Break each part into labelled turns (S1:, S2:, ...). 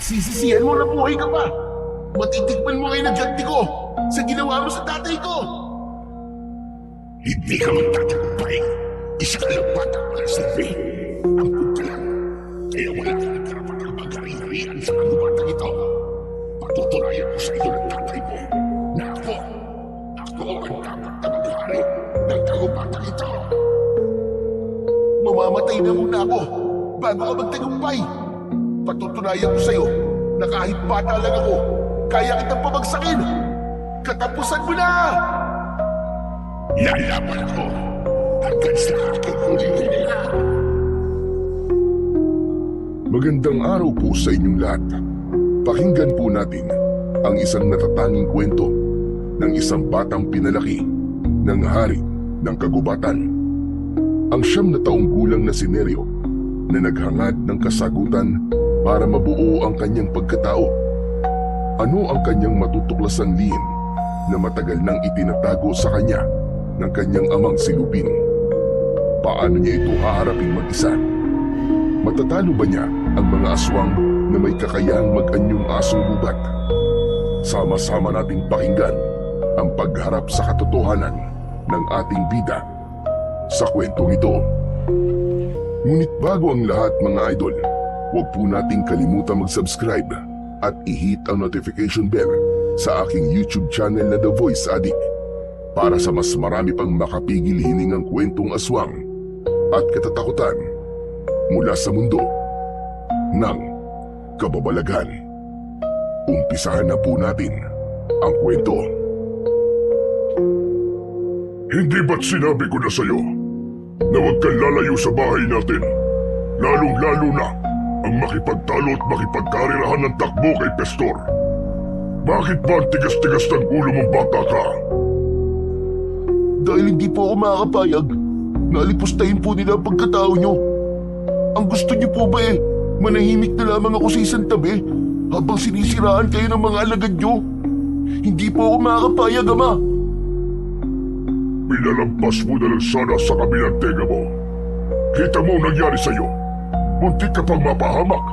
S1: Sisisihan mo na buhay ka pa. Matitikman mo ngayon ang ganti ko sa ginawa mo sa tatay ko.
S2: Hindi ka magtatagumpay. Isa ka lang bata ang silbi. Ang punta lang. Kaya wala ka ng karapatang magari-harian sa kagubatan ito. Patutunayan ko sa iyo ng tatay mo na ako ang dapat na maghari ng kagubatan ito.
S1: Mamamatay na muna ako bago ka magtagumpay. Patutunayan ko sa'yo na kahit bata lang ako, kaya kitang pabagsakin. Katapusan mo na!
S2: Lalaban ako hanggang sa aking huling hininga.
S3: Magandang araw po sa inyong lahat. Pakinggan po natin ang isang natatanging kwento ng isang batang pinalaki ng hari ng kagubatan. Ang 9 na taong gulang na si Neryo na naghangad ng kasagutan para mabuo ang kanyang pagkatao. Ano ang kanyang matutuklasang lihim na matagal nang itinatago sa kanya ng kanyang amang si Lupin? Paano niya ito haharapin mag-isa? Matatalo ba niya ang mga aswang na may kakayahang mag-anyong asong gubat? Sama-sama nating pakinggan ang pagharap sa katotohanan ng ating bida sa kwentong ito. Ngunit bago ang lahat mga idol, huwag po nating kalimutan mag-subscribe at i-hit ang notification bell sa aking YouTube channel na The Voice Addict para sa mas marami pang makapigil hiningang kwentong aswang at katatakutan mula sa mundo ng kababalaghan. Umpisahan na po natin ang kwento.
S2: Hindi ba't sinabi ko na sa'yo na huwag kang lalayo sa bahay natin? Lalong-lalo na ang makipagtalo at makipagkarirahan ng takbo kay Pestor. Bakit ba ang tigas-tigas ng ulo mong bata ka?
S1: Dahil hindi po ako makakapayag, nalipustahin po nila ang pagkatao nyo. Ang gusto nyo po ba manahimik na lamang ako sa isang tabi habang sinisiraan kayo ng mga alagad nyo? Hindi po ako makakapayag, Ama.
S2: Pinalampas mo na lang sana sa kabilang tenga mo. Kita mo ang nangyari sa'yo. Muntik ka pang mapahamak.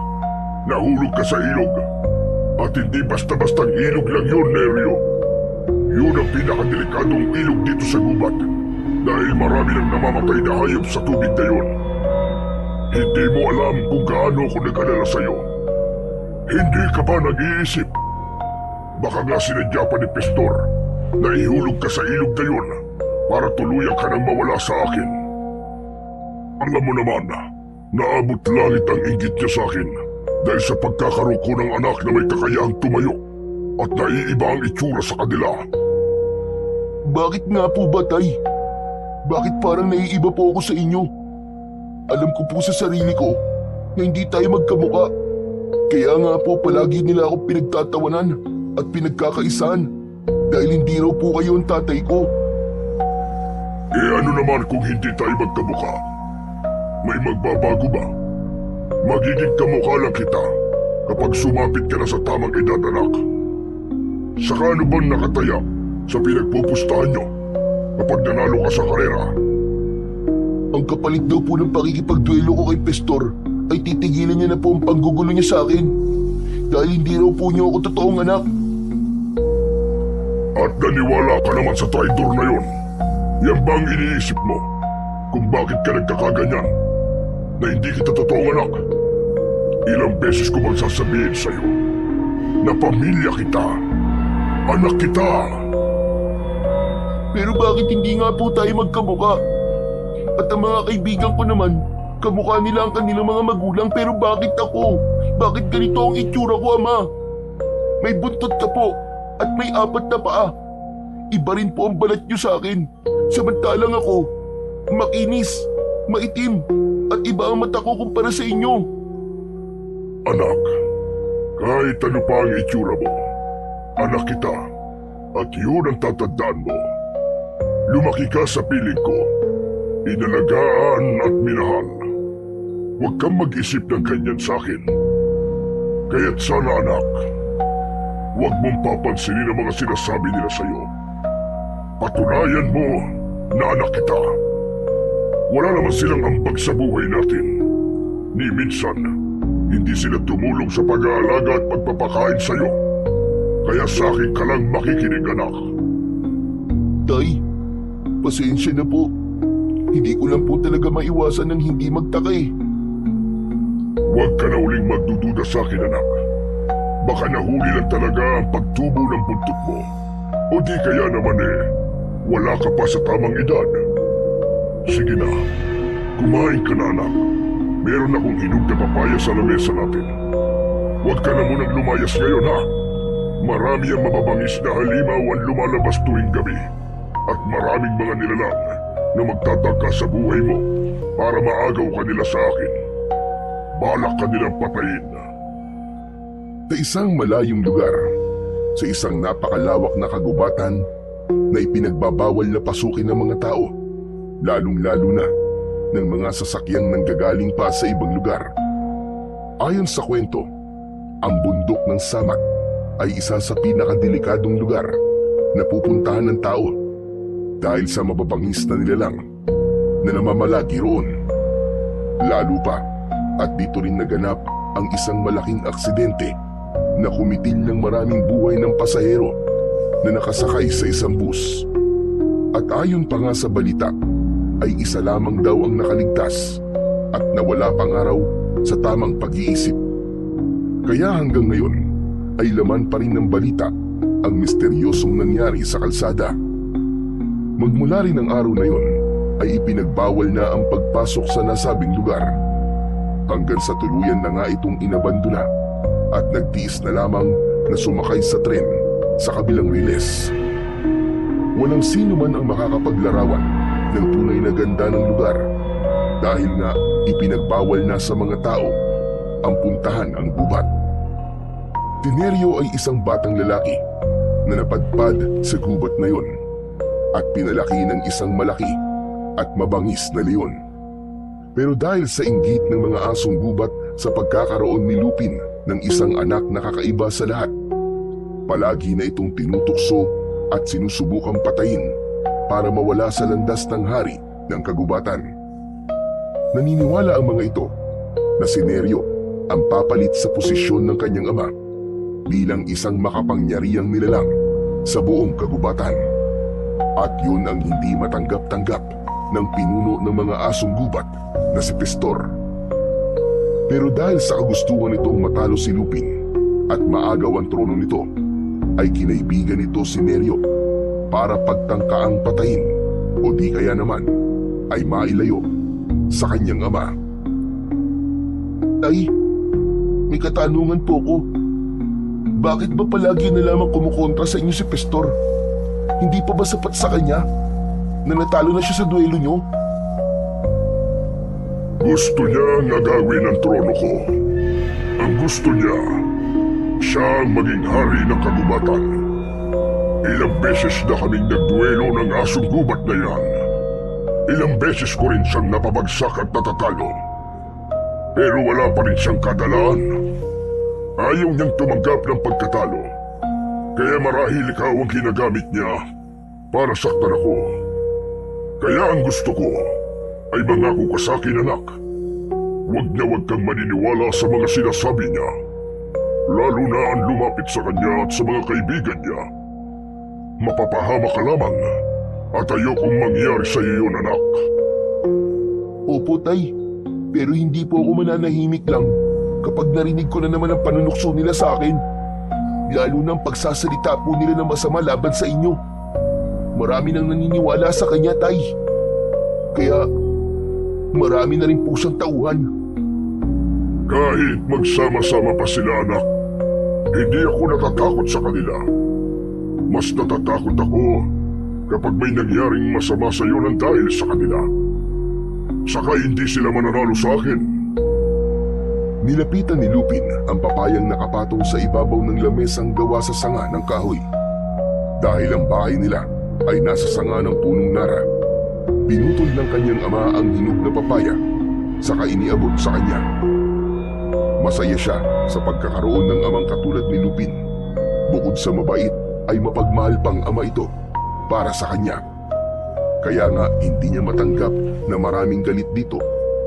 S2: Nahulog ka sa ilog. At hindi basta-bastang ilog lang yun, Neryo. Yun ang pinakadelikadong ilog dito sa gubat. Dahil marami nang namamatay na hayop sa tubig na yun. Hindi mo alam kung gaano ako nag-alala sa'yo. Hindi ka ba nag-iisip? Baka nga sinadya pa ni Pestor na ihulog ka sa ilog na yun para tuluyan ka nang mawala sa akin. Alam mo naman, naabot langit ang inggit niya sa akin dahil sa pagkakaroon ko ng anak na may kakayahang tumayo at naiiba ang itsura sa kanila.
S1: Bakit nga po ba, Tay? Bakit parang naiiba po ako sa inyo? Alam ko po sa sarili ko na hindi tayo magkamukha. Kaya nga po palagi nila ako pinagtatawanan at pinagkakaisahan dahil hindi raw po kayo ang tatay ko.
S2: Eh ano naman kung hindi tayo magkamukha? May magbabago ba? Magiging kamukha lang kita kapag sumapit ka na sa tamang edad, anak. Saka ano bang nakataya sa pinagpupustahan nyo kapag nanalo ka sa karera?
S1: Ang kapalit daw po ng pakikipagduelo ko kay Pestor ay titigilan niya na po ang panggugulo niya sa akin dahil hindi raw po niyo ako totoong anak.
S2: At naniwala ka naman sa traidor na yon. Yan ba ang iniisip mo kung bakit ka nagkakaganyan na hindi kita totoong anak? Ilang beses ko bang sasabihin sa'yo na pamilya kita, anak kita?
S1: Pero bakit hindi nga po tayo magkamukha? At ang mga kaibigan ko naman, kamukha nila ang kanilang mga magulang, pero bakit ako? Bakit ganito ang itsura ko, Ama? May buntot ka po at may 4 na paa. Iba rin po ang balat niyo sa akin. Samantalang ako, makinis, maitim, at iba ang mata ko kumpara sa inyo.
S2: Anak, kahit ano pa ang itsura mo, anak kita, at yun ang tatandaan mo. Lumaki ka sa piling ko, inalagaan at minahal. Huwag kang mag-isip ng ganyan sa akin. Kaya't sana, anak, huwag mong papansinin ang mga sinasabi nila sa'yo. Patunayan mo na anak kita. Wala naman silang ambag sa buhay natin. Ni minsan, Hindi sila tumulong sa pag-aalaga at pagpapakain sa'yo. Kaya sa akin ka lang makikinig, anak.
S1: Tay, pasensya na po. Hindi ko lang po talaga maiwasan ng hindi magtaka eh.
S2: Huwag ka na uling magdududa sa akin, anak. Baka nahuli lang talaga ang pagtubo ng buntot mo. O di kaya naman wala ka pa sa tamang edad. Sige na, kumain ka na, anak. Meron akong hinog na papaya sa lamesa natin. Huwag ka na munang lumayas ngayon, ha? Marami ang mababangis na halimaw ang lumalabas tuwing gabi. At maraming mga nilalang na magtataka sa buhay mo para maagaw ka nila sa akin. Balak ka nilang patayin.
S3: Sa isang malayong lugar, sa isang napakalawak na kagubatan na ipinagbabawal na pasukin ng mga tao, lalong-lalo na ng mga sasakyang nanggagaling pa sa ibang lugar. Ayon sa kwento, ang bundok ng Samat ay isa sa pinakadelikadong lugar na pupuntahan ng tao dahil sa mababangis na nilalang na namamalagi roon. Lalo pa at dito rin naganap ang isang malaking aksidente na kumitil ng maraming buhay ng pasahero na nakasakay sa isang bus. At ayon pa nga sa balita, ay isa lamang daw ang nakaligtas at nawala pang araw sa tamang pag-iisip. Kaya hanggang ngayon ay laman pa rin ng balita ang misteryosong nangyari sa kalsada. Magmula rin ng araw na yon ay ipinagbawal na ang pagpasok sa nasabing lugar hanggang sa tuluyan na nga itong inabandona at nagtiis na lamang na sumakay sa tren sa kabilang riles. Walang sino man ang makakapaglarawan ng tunay na ganda ng lugar dahil nga ipinagbawal na sa mga tao ang puntahan ang gubat. Tinerio ay isang batang lalaki na napadpad sa gubat na yon at pinalaki ng isang malaki at mabangis na leon. Pero dahil sa inggit ng mga asong gubat sa pagkakaroon ni Lupin ng isang anak na kakaiba sa lahat, palagi na itong tinutukso at sinusubukang patayin para mawala sa landas ng hari ng kagubatan. Naniniwala ang mga ito na si Nerio ang papalit sa posisyon ng kanyang ama bilang isang makapangyarihang nilalang sa buong kagubatan. At yun ang hindi matanggap-tanggap ng pinuno ng mga asong gubat na si Pistor. Pero dahil sa kagustuhan nitong matalo si Lupin at maagaw ang trono nito, ay kinaibigan nito si Nerio para pagtangkaang patayin o di kaya naman ay mailayo sa kanyang ama.
S1: Tay, may katanungan po ko. Bakit ba palagi na lamang kumukontra sa inyo si Pistor? Hindi pa ba sapat sa kanya na natalo na siya sa duelo nyo?
S2: Gusto niya na gawin ang trono ko. Ang gusto niya, siya ang maging hari ng kagubatan. Ilang beses na kaming nagduelo ng asong gubat na yan. Ilang beses ko rin siyang napabagsak at natatalo. Pero wala pa rin siyang kadalaan. Ayaw niyang tumanggap ng pagkatalo. Kaya marahil ikaw ang ginagamit niya para saktan ako. Kaya ang gusto ko ay mangako ka sa akin, anak. Huwag na huwag kang maniniwala sa mga sinasabi niya. Lalo na ang lumapit sa kanya at sa mga kaibigan niya. Mapapahama ka lamang at ayokong mangyari sa iyo yun, anak.
S1: Opo, Tay. Pero hindi po ako mananahimik lang kapag narinig ko na naman ang panunukso nila sa akin. Lalo na ang pagsasalita po nila ng masama laban sa inyo. Marami nang naniniwala sa kanya, Tay. Kaya marami na rin po siyang tauhan.
S2: Kahit magsama-sama pa sila, anak, hindi ako natatakot sa kanila. Mas natatakot ako kapag may nangyaring masama sa iyo ng dahil sa kanila. Saka hindi sila mananalo sa akin.
S3: Nilapitan ni Lupin ang papayang nakapatong sa ibabaw ng lamesang gawa sa sanga ng kahoy. Dahil ang bahay nila ay nasa sanga ng punong nara, pinutol ng kanyang ama ang hinog na papaya saka iniabot sa kanya. Masaya siya sa pagkakaroon ng amang katulad ni Lupin. Bukod sa mabait ay mapagmahal pang ama ito para sa kanya. Kaya nga hindi niya matanggap na maraming galit dito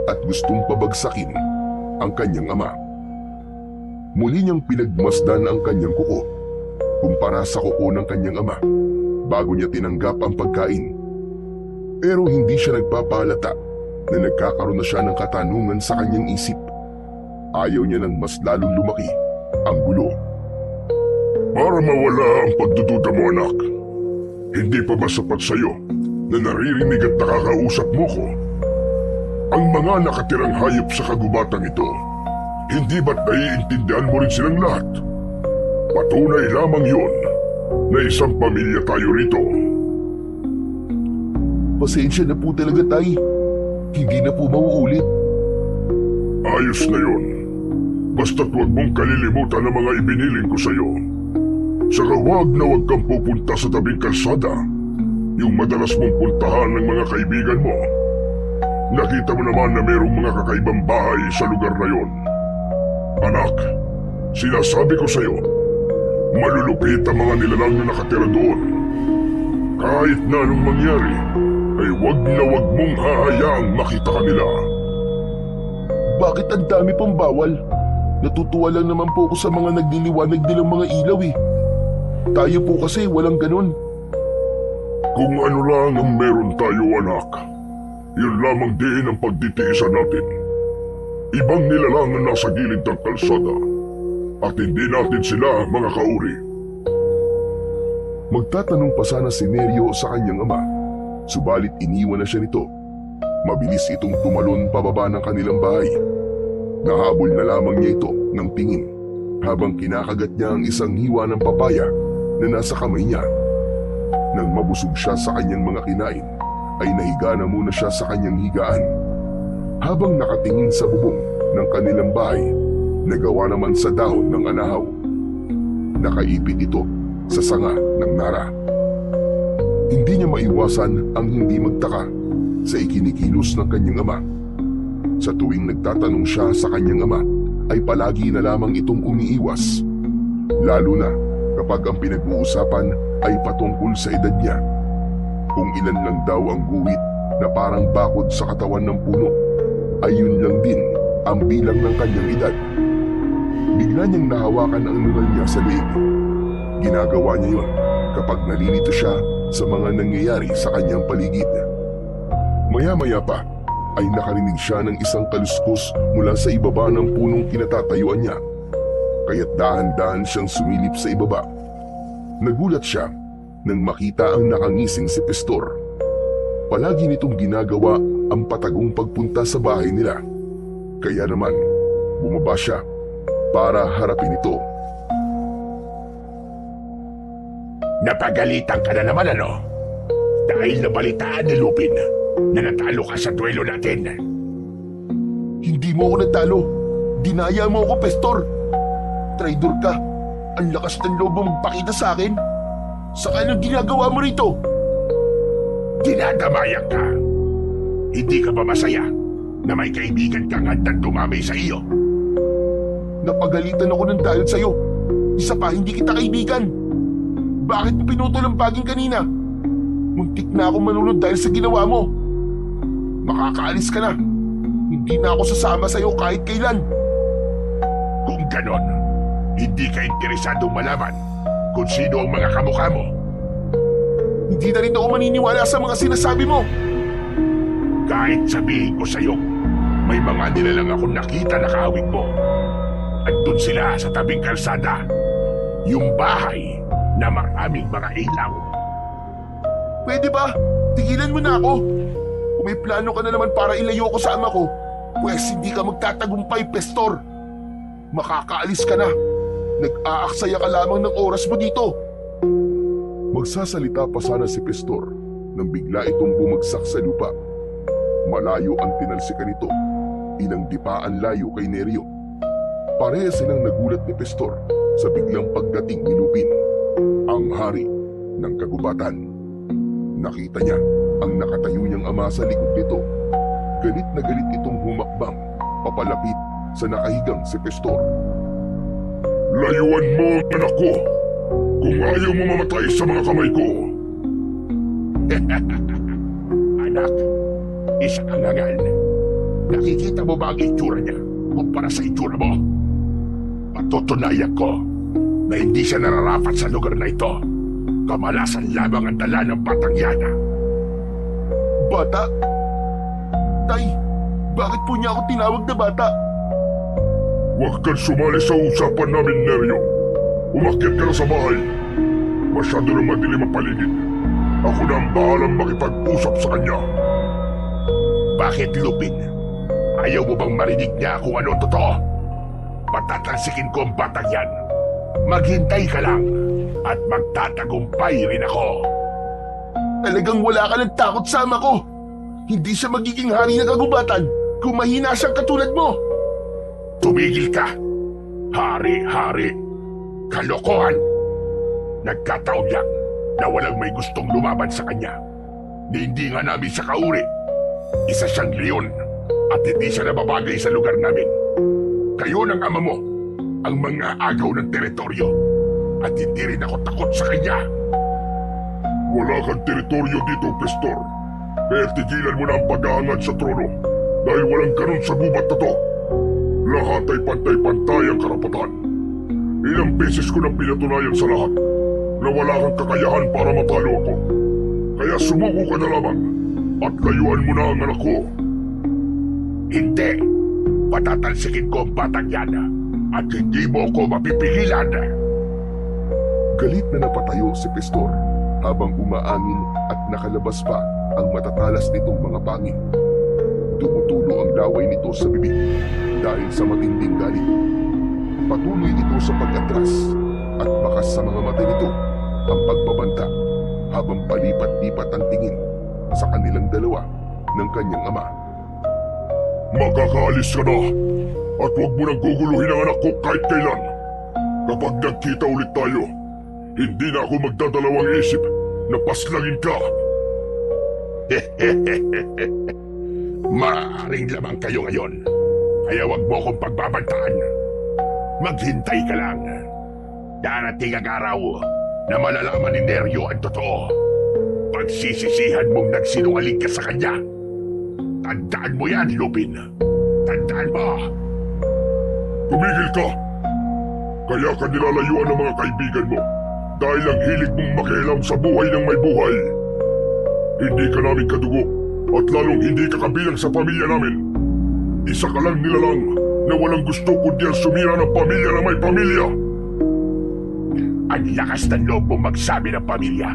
S3: at gustong pabagsakin ang kanyang ama. Muli niyang pinagmasdan ang kanyang kuko kumpara sa kuko ng kanyang ama bago niya tinanggap ang pagkain. Pero hindi siya nagpapalata na nagkakaroon na siya ng katanungan sa kanyang isip. Ayaw niya nang mas lalong lumaki ang gulo.
S2: Para mawala ang pagdududa mo, anak, hindi pa ba sapat sa'yo na naririnig at nakakausap mo ko? Ang mga nakatirang hayop sa kagubatang ito, hindi ba't naiintindihan mo rin silang lahat? Patunay lamang yun na isang pamilya tayo rito.
S3: Pasensya na po talaga, Tay. Hindi na po mauulit.
S2: Ayos na yun. Basta't huwag mong kalilimutan ang mga ibiniling ko sa'yo. Saka huwag na huwag kang pupunta sa tabing kalsada, yung madalas mong puntahan ng mga kaibigan mo. Nakita mo naman na mayroong mga kakaibang bahay sa lugar na yon. Anak, sinasabi ko sa'yo, malulupit ang mga nilalang na nakatira doon. Kahit na anong mangyari, ay huwag na huwag mong hahayaang makita kanila.
S3: Bakit ang dami pang bawal? Natutuwa lang naman po ako sa mga nagliliwanag nilang mga ilaw eh. Tayo po kasi walang ganun.
S2: Kung ano lang ang meron tayo, anak, yun lamang din ang pagtitiisan natin. Ibang nilalang ang nasa gilid ng kalsada at hindi natin sila mga kauri.
S3: Magtatanong pa sana si Neryo sa kanyang ama, subalit iniwan na siya nito. Mabilis itong tumalon pababa ng kanilang bahay. Nahabol na lamang niya ito ng tingin habang kinakagat niya ang isang hiwa ng papaya na nasa kamay niya. Nang mabusog siya sa kanyang mga kinain, ay nahiga na muna siya sa kanyang higaan. Habang nakatingin sa bubong ng kanilang bahay na gawa naman sa dahon ng anahaw. Nakaipit ito sa sanga ng nara. Hindi niya maiwasan ang hindi magtaka sa ikinikilos ng kanyang ama. Sa tuwing nagtatanong siya sa kanyang ama, ay palagi na lamang itong umiiwas. Lalo na kapag ang pinag-uusapan ay patungkol sa edad niya. Kung ilan lang daw ang guhit na parang bakod sa katawan ng puno, ay yun lang din ang bilang ng kanyang edad. Bigla niyang nahawakan ang nunal niya sa leeg. Ginagawa niya yun kapag nalilito siya sa mga nangyayari sa kanyang paligid. Maya-maya pa ay nakarinig siya ng isang kaluskos mula sa ibaba ng punong kinatatayuan niya. Kaya't dahan-dahan siyang sumilip sa ibaba. Nagulat siya nang makita ang nakangising si Pastor. Palagi nitong ginagawa ang patagong pagpunta sa bahay nila. Kaya naman, bumaba siya para harapin ito.
S2: Napagalitan ka na naman, ano? Dahil nabalitaan ni Lupin na natalo ka sa duelo natin.
S3: Hindi mo ako natalo. Dinaya mo ako, Pastor. Traidor ka. Ang lakas ng loob mong magpakita sa akin. Saka anong ginagawa mo rito?
S2: Dinadamayan ka. Hindi ka ba masaya na may kaibigan kang handang dumamay sa iyo?
S3: Napagalitan ako ng dahil sa'yo. Isa pa, hindi kita kaibigan. Bakit mo pinutol ang baging kanina? Muntik na ako manunod dahil sa ginawa mo. Makakaalis ka na. Hindi na ako sasama sa'yo kahit kailan.
S2: Kung ganon, hindi ka interesadong malaman kung sino ang mga kamukha mo.
S3: Hindi na rin ako maniniwala sa mga sinasabi mo.
S2: Kahit sabihin ko sa'yo, may mga nilalang akong nakita na kahawig mo. Andun sila sa tabing kalsada. Yung bahay na maraming mga ilaw.
S3: Pwede ba? Tigilan mo na ako. Kung may plano ka na naman para ilayo ko sa ama ko, pwes hindi ka magtatagumpay, Pastor. Makakaalis ka na. Nag-aaksaya ka lamang ng oras mo dito. Magsasalita pa sana si Pastor nang bigla itong bumagsak sa lupa. Malayo ang tinalsikan nito, ilang dipaan layo kay Neryo. Pareha silang nagulat ni Pastor sa biglang pagdating ni Lupin, ang hari ng kagubatan. Nakita niya ang nakatayo niyang ama sa likod nito. Galit na galit itong humakbang papalapit sa nakahigang si Pastor.
S2: Layuan mo ang anak ko kung ayaw mo mamatay sa mga kamay ko. Anak, isa kang hangal. Nakikita mo ba ang itsura niya kumpara sa itsura mo? Patutunayan ko na hindi siya nararapat sa lugar na ito. Kamalasan lamang ang dala ng batang yana.
S1: Bata? Tay, bakit po niya ako tinawag na bata?
S2: Huwag kang sumali sa usapan namin, Neryo. Umakyat ka na sa bahay. Masyado na madilim ang paligid. Ako na ang bahalang makipag-usap sa kanya. Bakit, Lupin? Ayaw mo bang marinig niya kung ano totoo? Patatalsikin ko ang batang yan. Maghintay ka lang at magtatagumpay rin ako.
S1: Talagang wala ka ng takot sa ama ko. Hindi siya magiging hari ng kagubatan kung mahina siyang katulad mo.
S2: Tumigil ka! Hari-hari! Kalokohan! Nagkataon lang na walang may gustong lumaban sa kanya. Hindi nga namin siya kauri. Isa siyang leon at hindi siya nababagay sa lugar namin. Kayo ng ama mo ang mga agaw ng teritoryo at hindi rin ako takot sa kanya. Wala kang teritoryo dito, Pastor. Kaya tigilan mo na ang pag-aangad sa trono dahil walang ganun sa gubat na to. Lahat ay pantay-pantay ang karapatan. Ilang beses ko nang pinatunayan sa lahat na wala kang kakayahan para matalo ako. Kaya sumuko ka na lamang at layuan mo na ang anak ko. Hindi! Patatalsikin ko ang batang yan at hindi mo ako mapipigilan.
S3: Galit na napatayo si Pastor habang umaangin at nakalabas pa ang matatalas nitong mga pangin. Tumutulo ang laway nito sa bibig dahil sa matinding galit. Patuloy ito sa pag-atras at bakas sa mga mata nito ang pagbabanta habang palipat-lipat ang tingin sa kanilang dalawa ng kanyang ama.
S2: Makakaalis ka na at huwag mo nang guguluhin ang anak ko kahit kailan. Kapag nagkita ulit tayo, hindi na ako magdadalawang isip na paslangin ka. Maaaring lamang kayo ngayon, kaya wag mo akong pagbabantaan. Maghintay ka lang. Darating ang araw na malalaman ni Neryo ang totoo. Pagsisisihan mong nagsinungaling ka sa kanya. Tandaan mo yan, Lupin. Tandaan mo. Tumigil ka. Kaya ka nilalayuan ng mga kaibigan mo dahil ang hilig mong makialam sa buhay ng may buhay. Hindi ka namin kadugo at lalong hindi ka kabilang sa pamilya namin. Isa ka lang nilalang na walang gusto kundi ang sumira ng pamilya na may pamilya. Ang lakas ng loob mong magsabi ng pamilya.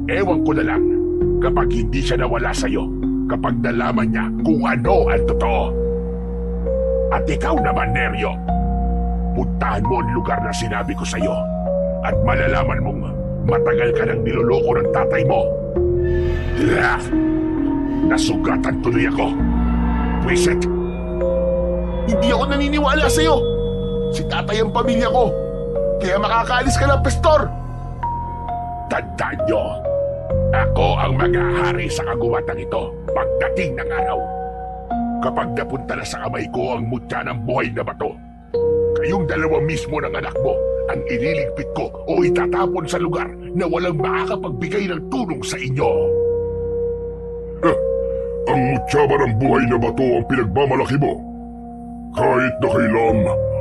S2: Ewan ko na lang kapag hindi siya nawala sa'yo, kapag nalaman niya kung ano ang totoo. At ikaw naman, Neryo, puntahan mo ang lugar na sinabi ko sa'yo at malalaman mong matagal ka nang niloloko ng tatay mo. Nasugatan tuloy ako. Pwisit!
S1: Hindi ako naniniwala sa'yo. Si tatay ang pamilya ko. Kaya makakaalis ka na, Pastor.
S2: Tandaan nyo, ako ang mag-ahari sa kagubatan ito pagdating ng araw. Kapag napunta na sa kamay ko ang mutya ng buhay na bato, kayong dalawa mismo ng anak mo ang ililigpit ko o itatapon sa lugar na walang makakapagbigay ng tulong sa inyo. Ang mutya ba ng buhay na bato ang pinagmamalaki mo? Kahit na kailan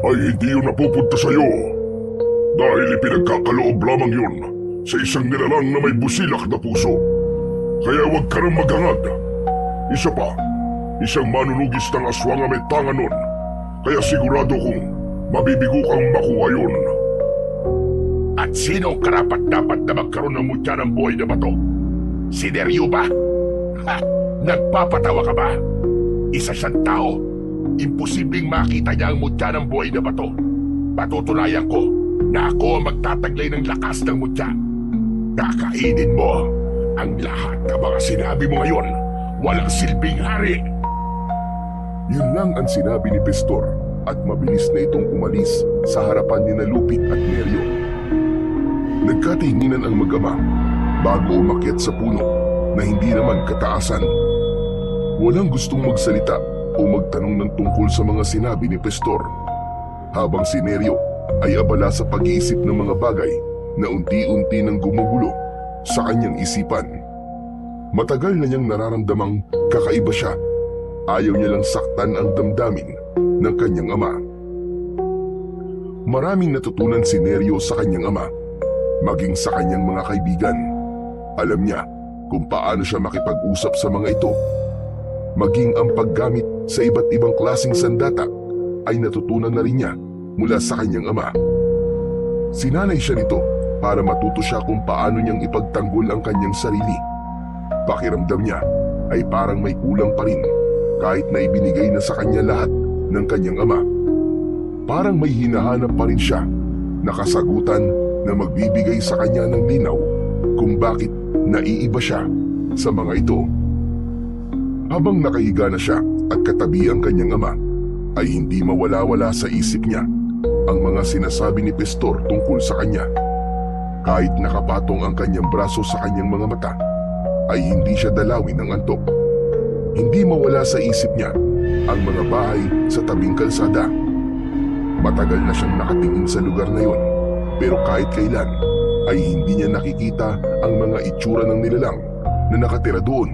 S2: ay hindi yun napupunta sa'yo. Dahil ipinagkakaloob lamang yun sa isang nilalang na may busilak na puso. Kaya huwag ka nang maghangad. Isa pa, isang manunugis ng aswang ang may tanga nun. Kaya sigurado kong mabibigo kang makuha yun. At sino ang karapat-dapat na magkaroon ng mutya ng buhay na bato? Si Neryo ba? Ha! Nagpapatawa ka ba? Isa siyang tao. Imposibleng makita niya ang mutya ng buhay na bato. Patutunayan ko na ako ang magtataglay ng lakas ng mutya. Kakainin mo ang lahat ng mga sinabi mo ngayon. Walang silbing hari.
S3: Yun lang ang sinabi ni Pastor at mabilis na itong umalis sa harapan ni Lupin at Neryo. Nagkatinginan ang mag-ama bago umakyat sa puno na hindi naman kataasan. Walang gustong magsalita o magtanong ng tungkol sa mga sinabi ni Pastor, habang si Neryo ay abala sa pag-iisip ng mga bagay na unti-unti nang gumugulo sa kanyang isipan. Matagal na niyang nararamdamang kakaiba siya. Ayaw niya lang saktan ang damdamin ng kanyang ama. Maraming natutunan si Neryo sa kanyang ama, maging sa kanyang mga kaibigan. Alam niya kung paano siya makipag-usap sa mga ito. Maging ang paggamit sa iba't ibang klaseng sandata ay natutunan na rin niya mula sa kanyang ama. Sinanay siya nito para matuto siya kung paano niyang ipagtanggol ang kanyang sarili. Pakiramdam niya ay parang may kulang pa rin kahit na ibinigay na sa kanya lahat ng kanyang ama. Parang may hinahanap pa rin siya na kasagutan na magbibigay sa kanya ng linaw kung bakit naiiba siya sa mga ito. Habang nakahiga na siya at katabi ang kanyang ama, ay hindi mawala-wala sa isip niya ang mga sinasabi ni Pastor tungkol sa kanya. Kahit nakapatong ang kanyang braso sa kanyang mga mata, ay hindi siya dalawin ng antok. Hindi mawala sa isip niya ang mga bahay sa tabing kalsada. Matagal na siyang nakatingin sa lugar na yon, pero kahit kailan ay hindi niya nakikita ang mga itsura ng nilalang na nakatira doon.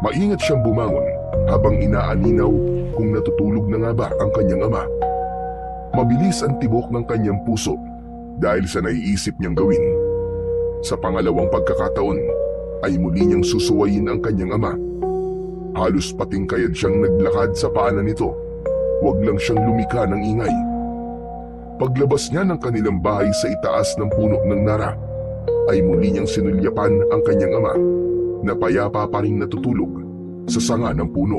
S3: Maingat siyang bumangon habang inaaninaw kung natutulog na nga ba ang kanyang ama. Mabilis ang tibok ng kanyang puso dahil sa naiisip niyang gawin. Sa pangalawang pagkakataon ay muli niyang susuwayin ang kanyang ama. Halos patingkayad siyang naglakad sa paanan nito. Huwag lang siyang lumika ng ingay. Paglabas niya ng kanilang bahay sa itaas ng puno ng nara, ay muli niyang sinulyapan ang kanyang ama na payapa pa ring natutulog sa sanga ng puno.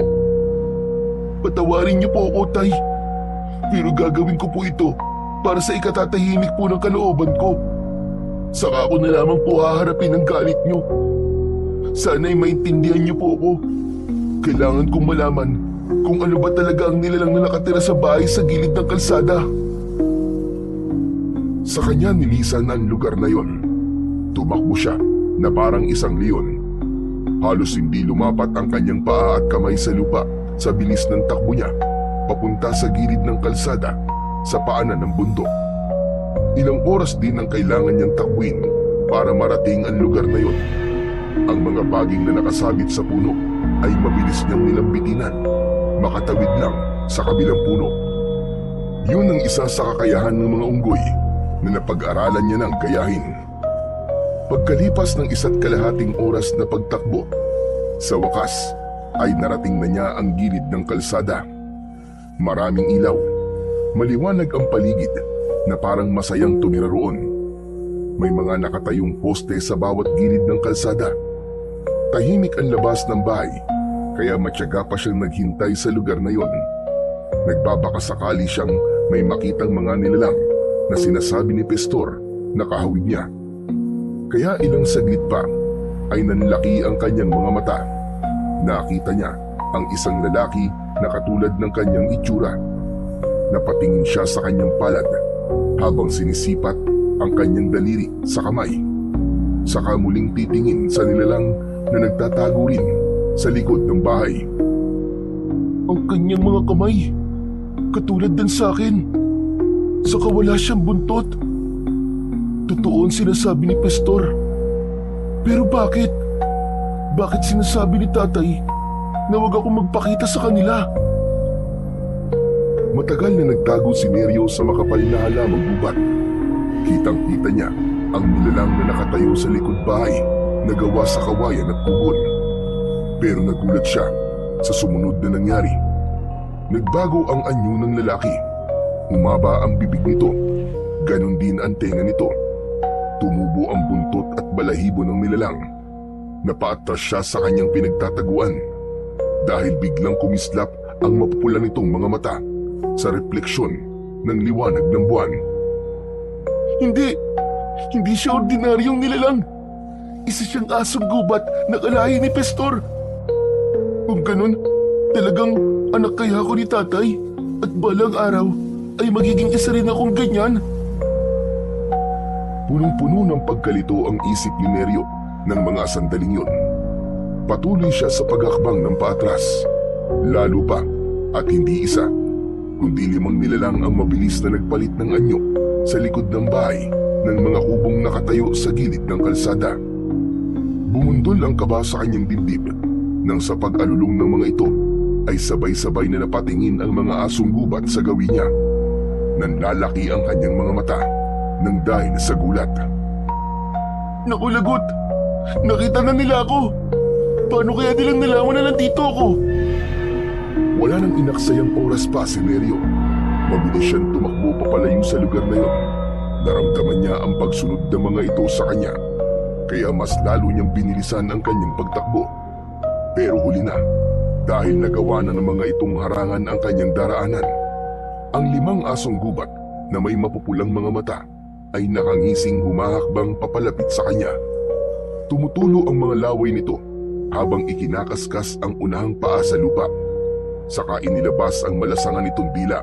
S1: Patawarin niyo po ako, Tay. Pero gagawin ko po ito para sa ikatatahimik po ng kalooban ko. Saka ako na lamang po haharapin ang galit niyo. Sana'y maintindihan niyo po ako. Kailangan kong malaman kung ano ba talaga ang nilalang na nakatira sa bahay sa gilid ng kalsada.
S3: Sa kanya nilisan ang lugar na yon. Tumakbo siya na parang isang leon. Halos hindi lumapat ang kanyang paa at kamay sa lupa sa bilis ng takbo niya papunta sa gilid ng kalsada sa paanan ng bundok. Ilang oras din ang kailangan niyang takbuin para marating ang lugar na yon. Ang mga baging na nakasabit sa puno ay mabilis niyang nilambitinan, makatawid lang sa kabilang puno. Yun ang isa sa kakayahan ng mga unggoy na napag-aralan niya ng gayahin. Pagkalipas ng 1.5 oras na pagtakbo, sa wakas ay narating na niya ang gilid ng kalsada. Maraming ilaw, maliwanag ang paligid na parang masayang tumira roon. May mga nakatayong poste sa bawat gilid ng kalsada. Tahimik ang labas ng bahay, kaya matyaga pa siyang naghintay sa lugar na yon. Nagbabaka sakali siyang may makitang mga nilalang na sinasabi ni Pastor na kahawig niya. Kaya ilang saglit pa ay nanlaki ang kanyang mga mata. Nakita niya ang isang lalaki na katulad ng kanyang itsura. Napatingin siya sa kanyang palad habang sinisipat ang kanyang daliri sa kamay. Saka muling titingin sa nilalang na nagtatago rin sa likod ng bahay.
S1: Ang kanyang mga kamay, katulad din sa akin. Saka wala siyang buntot. Totoo ang sinasabi ni Pastor. Pero bakit? Bakit sinasabi ni Tatay na huwag ako magpakita sa kanila?
S3: Matagal na nagtago si Neryo sa makapal na halamang gubat. Kitang-kita niya ang nilalang na nakatayo sa likod bahay na gawa sa kawayan at pugon. Pero nagulat siya sa sumunod na nangyari. Nagbago ang anyo ng lalaki. Umaba ang bibig nito. Ganon din ang tenga nito. Tumubo ang buntot at balahibo ng nilalang. Napaatras siya sa kanyang pinagtataguan dahil biglang kumislap ang mapupula nitong mga mata sa refleksyon ng liwanag ng buwan.
S1: Hindi siya ordinaryong nilalang. Isa siyang asong gubat na kalahi ni Pastor. Kung ganun, talagang anak kaya ako ni Tatay at balang araw ay magiging isa rin akong ganyan.
S3: Punong-puno ng pagkalito ang isip ni Neryo ng mga sandaling yun. Patuloy siya sa paghakbang ng paatras. Lalo pa at hindi isa, kundi 5 nilalang ang mabilis na nagpalit ng anyo sa likod ng bahay ng mga kubong nakatayo sa gilid ng kalsada. Bumundol ang kaba sa kanyang dibdib nang sa pag-alulong ng mga ito ay sabay-sabay na napatingin ang mga asong gubat sa gawin niya. Nanlalaki ang kanyang mga mata nang dahil sa gulat.
S1: Naku, lagot! Nakita na nila ako! Paano kaya nilang nalaman na nandito ako?
S3: Wala nang inaksayang oras pa si Nerio. Mabilis siyang tumakbo papalayo sa lugar na yon. Naramdaman niya ang pagsunod ng mga ito sa kanya, kaya mas lalo niyang binilisan ang kanyang pagtakbo. Pero huli na, dahil nagawa na ng mga itong harangan ang kanyang daraanan. Ang 5 asong gubat na may mapupulang mga mata ay nakangising humahakbang papalapit sa kanya. Tumutulo ang mga laway nito habang ikinakaskas ang unahang paa sa lupa. Saka inilabas ang malasangan nitong dila.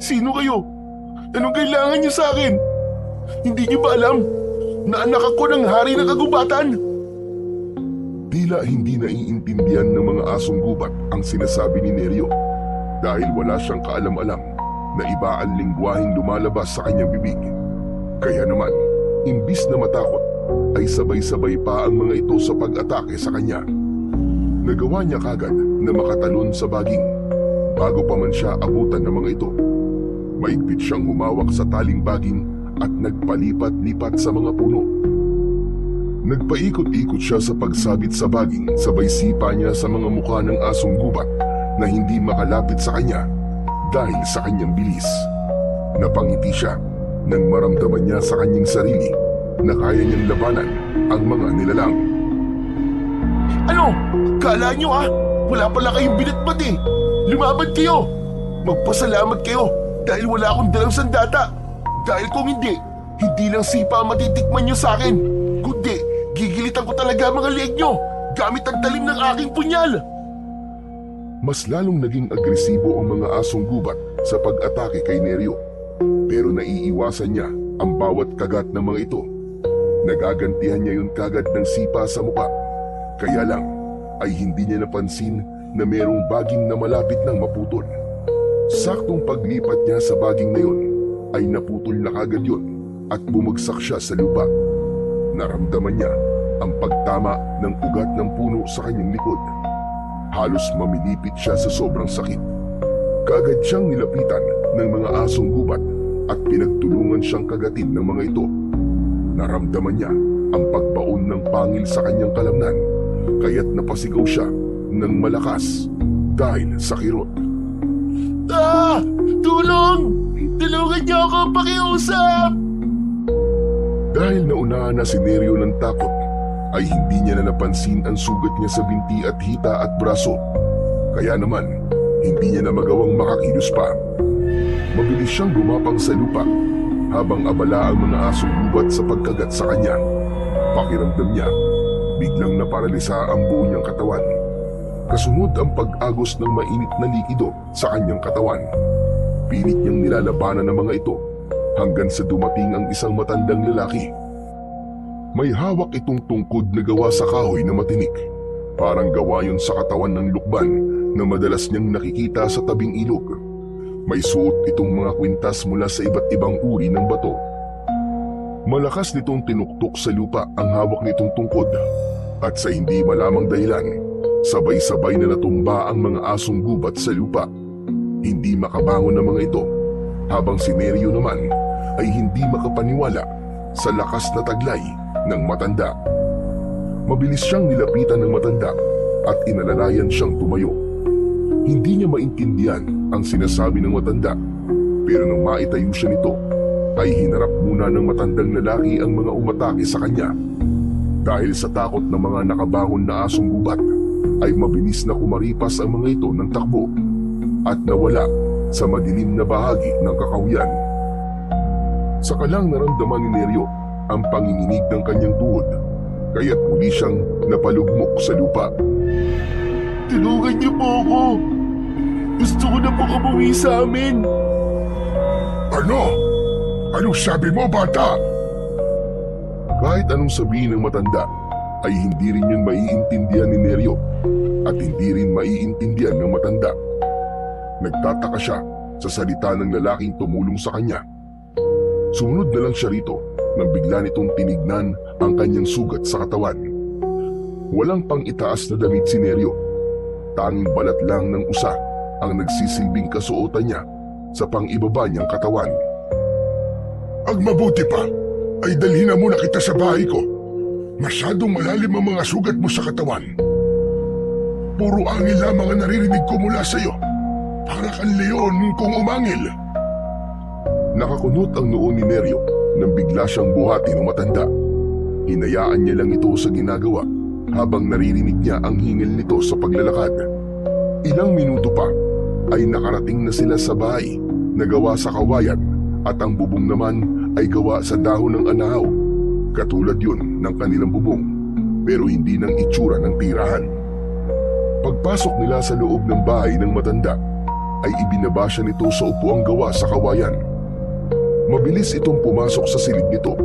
S1: Sino kayo? Anong kailangan niyo sa akin? Hindi niyo ba alam na anak ako ng hari ng kagubatan?
S3: Tila hindi naiintindihan ng mga asong gubat ang sinasabi ni Nerio dahil wala siyang kaalam-alam na iba ang lingwaheng lumalabas sa kanyang bibig. Kaya naman, imbis na matakot, ay sabay-sabay pa ang mga ito sa pag-atake sa kanya. Nagawa niya kagad na makatalon sa baging bago pa man siya abutan ng mga ito. Maigpit siyang humawak sa taling baging at nagpalipat-lipat sa mga puno. Nagpaikot-ikot siya sa pagsabit sa baging, sabay sipa niya sa mga mukha ng asong gubat na hindi makalapit sa kanya dahil sa kanyang bilis. Napangiti siya nang maramdaman niya sa kanyang sarili na kaya niyang labanan ang mga nilalang.
S1: Ano? Kala niyo wala pala kayong binatbat eh. Lumaban kayo. Magpasalamat kayo dahil wala akong dalang sandata. Dahil kung hindi lang sipa ang matitikman niyo sa akin, kundi gigilitan ko talaga mga leeg niyo gamit ang talim ng aking punyal.
S3: Mas lalong naging agresibo ang mga asong gubat sa pag-atake kay Nerio. Pero naiiwasan niya ang bawat kagat ng mga ito. Nagagantihan niya yun kagad ng sipa sa mukha. Kaya lang ay hindi niya napansin na merong baging na malapit ng maputol. Saktong paglipat niya sa baging na yun ay naputol na kagad yun at bumagsak siya sa lupa. Naramdaman niya ang pagtama ng ugat ng puno sa kanyang likod. Halos mamilipit siya sa sobrang sakit. Kaagad siyang nilapitan ng mga asong gubat at pinagtulungan siyang kagatin ng mga ito. Naramdaman niya ang pagbaon ng pangil sa kanyang kalamnan, kaya't napasigaw siya ng malakas dahil sa kirot.
S1: Tulong! Tulungan niyo ako, pakiusap!
S3: Dahil naunahan na si Nerio ng takot, ay hindi niya na napansin ang sugat niya sa binti at hita at braso. Kaya naman, hindi niya na magawang makakilos pa. Mabilis siyang gumapang sa lupa habang abala ang mga asong gubat sa pagkagat sa kanya. Pakiramdam niya, biglang naparalisa ang buo niyang katawan. Kasunod ang pag-agos ng mainit na likido sa kanyang katawan. Pilit niyang nilalabanan ng mga ito hanggang sa dumating ang isang matandang lalaki. May hawak itong tungkod na gawa sa kahoy na matinik. Parang gawa yun sa katawan ng lukban na madalas niyang nakikita sa tabing ilog. May suot itong mga kwintas mula sa iba't ibang uri ng bato. Malakas nitong tinuktok sa lupa ang hawak nitong tungkod at sa hindi malamang dahilan, sabay-sabay na natumba ang mga asong gubat sa lupa. Hindi makabangon ng mga ito, habang si Nerio naman ay hindi makapaniwala sa lakas na taglay ng matanda. Mabilis siyang nilapitan ng matanda at inalalayan siyang tumayo. Hindi niya maintindihan ang sinasabi ng matanda, pero nang maitayo siya nito, ay hinarap muna ng matandang lalaki ang mga umatake sa kanya. Dahil sa takot ng mga nakabangon na asong gubat, ay mabilis na kumaripas ang mga ito ng takbo at nawala sa madilim na bahagi ng kakahuyan. Saka lang naramdaman ni Nerio ang panginginig ng kanyang tuhod, kaya't muli siyang napalugmok sa lupa.
S1: Tulungan niyo po ako! Gusto ko na po umuwi sa amin!
S2: Ano? Anong sabi mo, bata?
S3: Kahit anong sabihin ng matanda, ay hindi rin yun maiintindihan ni Nerio at hindi rin maiintindihan ng matanda. Nagtataka siya sa salita ng lalaking tumulong sa kanya. Sumunod na lang siya rito nang bigla nitong tinignan ang kanyang sugat sa katawan. Walang pang itaas na damit si Nerio. Tanging balat lang ng usa ang nagsisilbing kasuotan niya sa pang-ibaba niyang katawan.
S2: Ang mabuti pa ay dalhin na muna kita sa bahay ko. Masyadong malalim ang mga sugat mo sa katawan. Puro angil lamang ang naririnig ko mula sa iyo. Para kang leon kung umangil.
S3: Nakakunot ang noo ni Neryo nang bigla siyang buhati ng matanda. Hinayaan niya lang ito sa ginagawa habang naririnig niya ang hingil nito sa paglalakad. Ilang minuto pa ay nakarating na sila sa bahay na gawa sa kawayan at ang bubong naman ay gawa sa dahon ng anahaw. Katulad yun ng kanilang bubong pero hindi ng itsura ng tirahan. Pagpasok nila sa loob ng bahay ng matanda ay ibinaba siya nito sa upuang gawa sa kawayan. Mabilis itong pumasok sa silid nito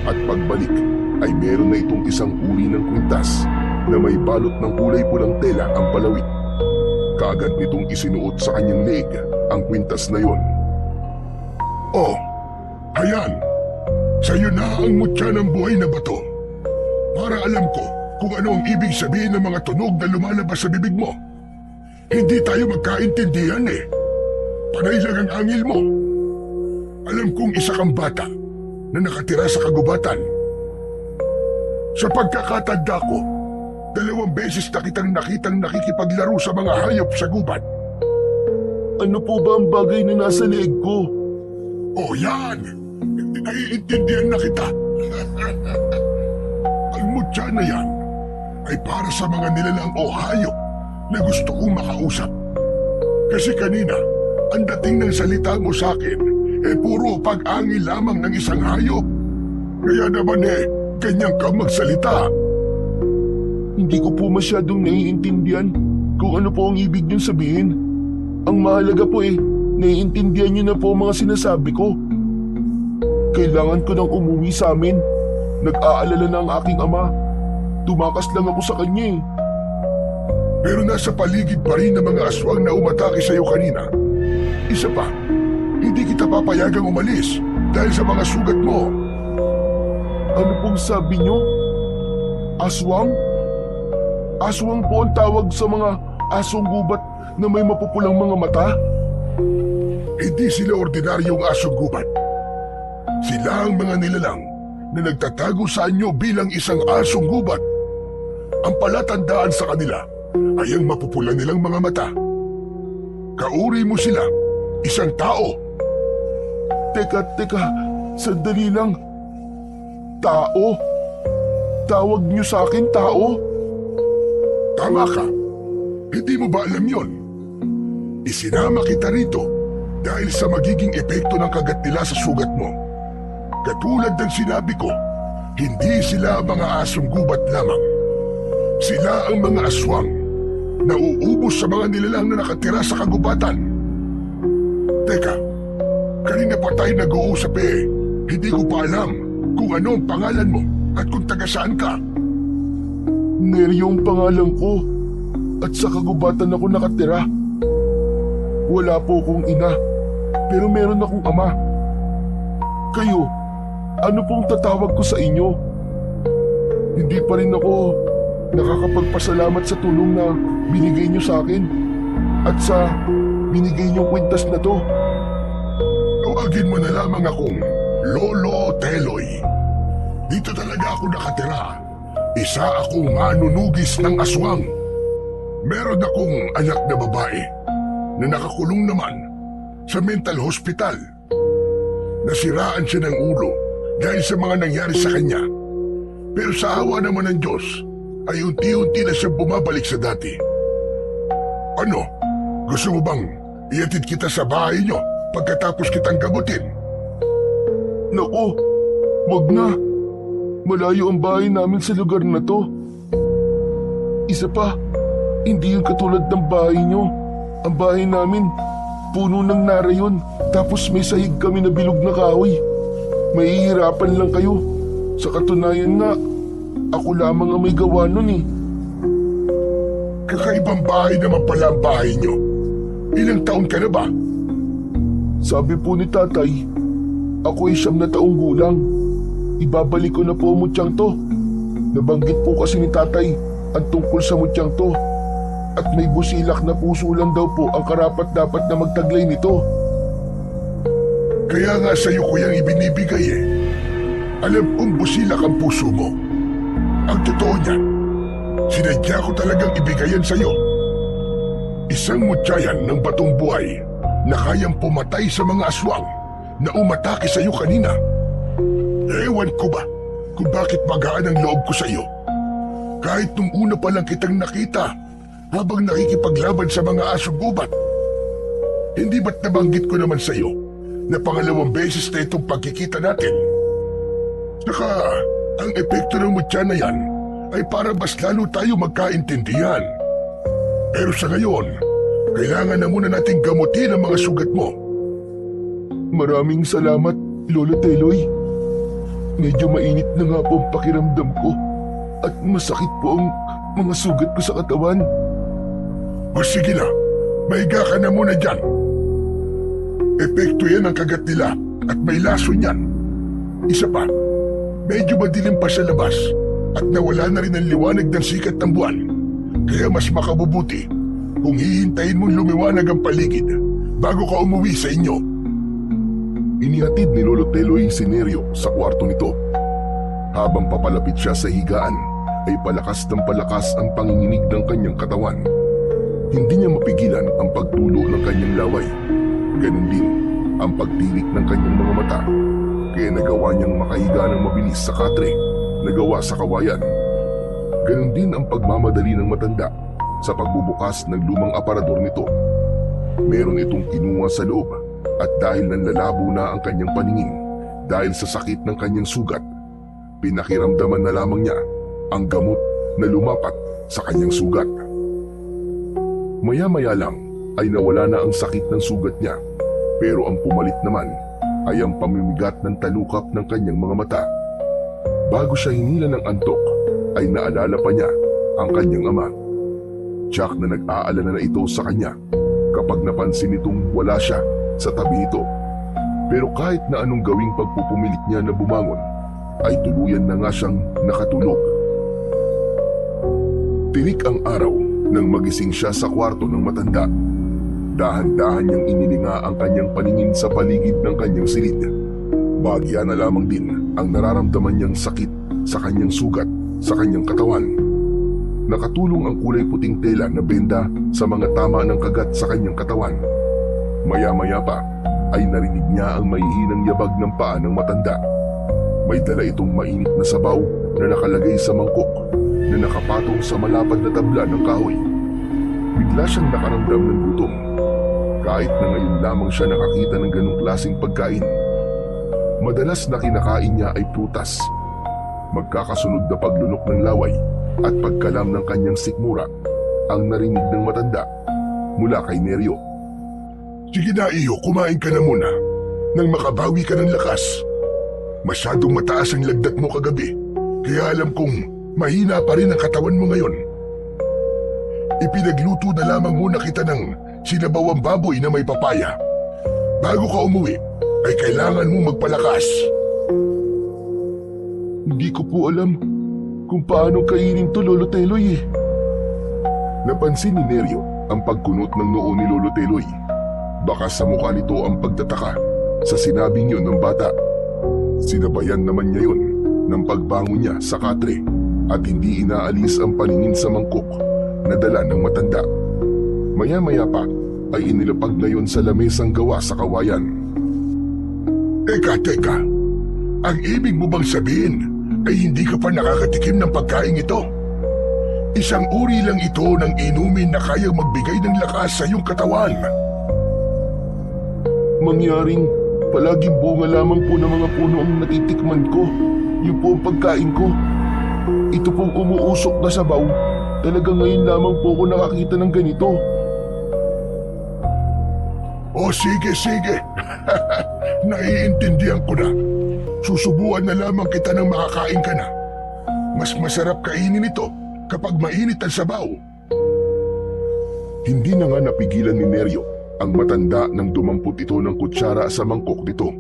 S3: at pagbalik ay meron na itong isang uri ng kwintas na may balot ng kulay pulang tela ang palawit. Kaagad nitong isinuot sa kanyang leeg ang kwintas na yon.
S2: Oh, ayan. Sa'yo na ang mutya ng buhay na bato. Para alam ko kung ano ang ibig sabihin ng mga tunog na lumalabas sa bibig mo. Hindi tayo magkaintindihan eh. Panay lang ang angil mo. Alam kong isa kang bata na nakatira sa kagubatan. Sa pagkakatanda ko, 2 beses na kitang nakitang nakikipaglaro sa mga hayop sa gubat.
S1: Ano po ba ang bagay na nasa leeg ko?
S2: Oh, yan! Naiintindihan na kita. Ang mutya na yan ay para sa mga nilalang o hayop na gusto kong makausap. Kasi kanina, ang dating ng salita mo sa akin puro pag-angil lamang ng isang hayop. Kaya naman ganyan ka magsalita.
S1: Hindi ko po masyadong naiintindihan kung ano po ang ibig niyong sabihin. Ang mahalaga po naiintindihan niyo na po ang mga sinasabi ko. Kailangan ko nang umuwi sa amin. Nag-aalala na ang aking ama. Tumakas lang ako sa kanya
S2: Pero nasa paligid pa rin ng mga aswang na umatake sa iyo kanina. Isa pa, hindi kita papayagang umalis dahil sa mga sugat mo.
S1: Ano pong sabi niyo? Aswang? Aswang po ang tawag sa mga asong gubat na may mapupulang mga mata?
S2: Hindi sila ordinaryong asong gubat. Sila ang mga nilalang na nagtatago sa anyo bilang isang asong gubat. Ang palatandaan sa kanila ay ang mapupula nilang mga mata. Kauri mo sila, isang tao.
S1: Teka, sandali lang. Tao? Tawag niyo sa akin tao?
S2: Tama ka. Hindi mo ba alam yon? Isinama kita rito dahil sa magiging epekto ng kagat nila sa sugat mo. Katulad ng sinabi ko, hindi sila mga asong gubat lamang. Sila ang mga aswang na uubos sa mga nilalang na nakatira sa kagubatan. Teka, kanina pa tayo nag-uusap Hindi ko pa alam kung ano ang pangalan mo at kung taga saan ka.
S1: Neryo ang pangalan ko at sa kagubatan ako nakatira. Wala po akong ina, pero meron akong ama. Kayo, ano pong tatawag ko sa inyo? Hindi pa rin ako nakakapagpasalamat sa tulong na binigay niyo sa akin at sa binigay niyong kwintas na to.
S2: Tawagin mo na lamang akong Lolo Teloy. Dito talaga ako nakatira. Isa akong manunugis ng aswang. Meron akong anak na babae na nakakulong naman sa mental hospital. Nasiraan siya ng ulo dahil sa mga nangyari sa kanya. Pero sa awa naman ng Diyos ay unti-unti na siya bumabalik sa dati. Ano? Gusto mo bang iatid kita sa bahay niyo pagkatapos kitang gamutin?
S1: Naku, wag na. Malayo ang bahay namin sa lugar na to. Isa pa, hindi yung katulad ng bahay nyo. Ang bahay namin, puno ng narayon. Tapos may sahig kami na bilog na kahoy. Mahihirapan lang kayo. Sa katunayan nga, ako lamang ang may gawa nun
S2: Kakaibang bahay naman pala ang bahay niyo. Ilang taon ka na ba?
S1: Sabi po ni tatay, ako ay 9 na taong gulang. Ibabalik ko na po ang mutyang to. Nabanggit po kasi ni tatay ang tungkol sa mutyang to. At may busilak na puso lang daw po ang karapat dapat na magtaglay nito.
S2: Kaya nga sa'yo ko yung ibinibigay eh. Alam kong busilak ang puso mo. Ang totoo niyan, sinadya ko talagang ibigayan sa'yo. Isang mutyayan ng batong buhay na kayang pumatay sa mga aswang na umatake sa'yo kanina. Ewan ko ba kung bakit magaan ang loob ko sa'yo. Kahit nung una pa lang kitang nakita habang nakikipaglaban sa mga asong gubat. Hindi ba't nabanggit ko naman sa'yo na pangalawang beses na itong pagkikita natin? Saka ang epekto ng mutya na yan ay para mas lalo tayo magkaintindihan. Pero sa ngayon, kailangan na muna nating gamutin ang mga sugat mo.
S1: Maraming salamat, Lolo Teloy. Medyo mainit na nga po ang pakiramdam ko at masakit po ang mga sugat ko sa katawan.
S2: O sige na, mahiga ka na muna dyan. Epekto yan ang kagat nila at may laso niyan. Isa pa, medyo madilim pa sa labas at nawala na rin ang liwanag ng sikat ng buwan. Kaya mas makabubuti kung hihintayin mong lumiwanag ang paligid bago ka umuwi sa inyo.
S3: Inihatid ni Lolo Teloy si Neryo sa kwarto nito. Habang papalapit siya sa higaan, ay palakas ng palakas ang panginginig ng kanyang katawan. Hindi niya mapigilan ang pagtulo ng kanyang laway. Ganon din ang pagtilik ng kanyang mga mata. Kaya nagawa niyang makahiga ng mabilis sa katre na gawa sa kawayan. Ganon din ang pagmamadali ng matanda sa pagbubukas ng lumang aparador nito. Meron itong kinuha sa loob at dahil nanlalabo na ang kanyang paningin dahil sa sakit ng kanyang sugat, pinakiramdaman na lamang niya ang gamot na lumapat sa kanyang sugat. Maya-maya lang ay nawala na ang sakit ng sugat niya, pero ang pumalit naman ay ang pamimigat ng talukap ng kanyang mga mata. Bago siya hinila ng antok, ay naalala pa niya ang kanyang ama. Tiyak na nag-aalala na ito sa kanya kapag napansin nitong wala siya sa tabi nito. Pero kahit na anong gawing pagpupumilit niya na bumangon, ay tuluyan na nga siyang nakatulog. Tinik ang araw nang magising siya sa kwarto ng matanda. Dahan-dahan niyang inilinga ang kanyang paningin sa paligid ng kanyang silid. Bahagya na lamang din ang nararamdaman niyang sakit sa kanyang sugat sa kanyang katawan. Nakatulong ang kulay puting tela na benda sa mga tama ng kagat sa kanyang katawan. Maya-maya pa ay narinig niya ang maihinang yabag ng paa ng matanda. May dala itong mainit na sabaw na nakalagay sa mangkok na nakapatong sa malapad na tabla ng kahoy. Bigla siyang nakaramdam ng gutom. Kahit na ngayon lamang siya nakakita ng ganong klaseng pagkain. Madalas na kinakain niya ay prutas. Magkakasunod na paglunok ng laway at pagkalam ng kanyang sikmura ang narinig ng matanda mula kay Neryo.
S2: Sige na iyo, kumain ka na muna nang makabawi ka ng lakas. Masyadong mataas ang lagdat mo kagabi, kaya alam kong mahina pa rin ang katawan mo ngayon. Ipinagluto na lamang muna kita ng sinabawang baboy na may papaya. Bago ka umuwi, ay kailangan mong magpalakas.
S1: Hindi ko po alam kung paano kainin to, Lolo Teloy eh.
S3: Napansin ni Neryo ang pagkunot ng noo ni Lolo Teloy. Baka sa mukha nito ang pagtataka sa sinabing yun ng bata. Sinabayan naman niya yun ng pagbangon niya sa katre at hindi inaalis ang paningin sa mangkok na dala ng matanda. Maya-maya pa ay inilapag na yun sa lamesang gawa sa kawayan.
S2: Teka. Ang ibig mo bang sabihin ay hindi ka pa nakakatikim ng pagkain ito? Isang uri lang ito ng inumin na kayang magbigay ng lakas sa iyong katawan.
S1: Mangyaring palaging bunga lamang po ng mga puno ang natitikman ko. Yun po ang pagkain ko. Ito pong umuusok na sabaw. Talagang ngayon lamang po ako nakakita ng ganito.
S2: O sige. Naiintindihan ko na. Susubuan na lamang kita ng makakain ka na. Mas masarap kainin ito kapag mainit ang sabaw.
S3: Hindi na nga napigilan ni Neryo ang matanda nang dumampot ito ng kutsara sa mangkok nito.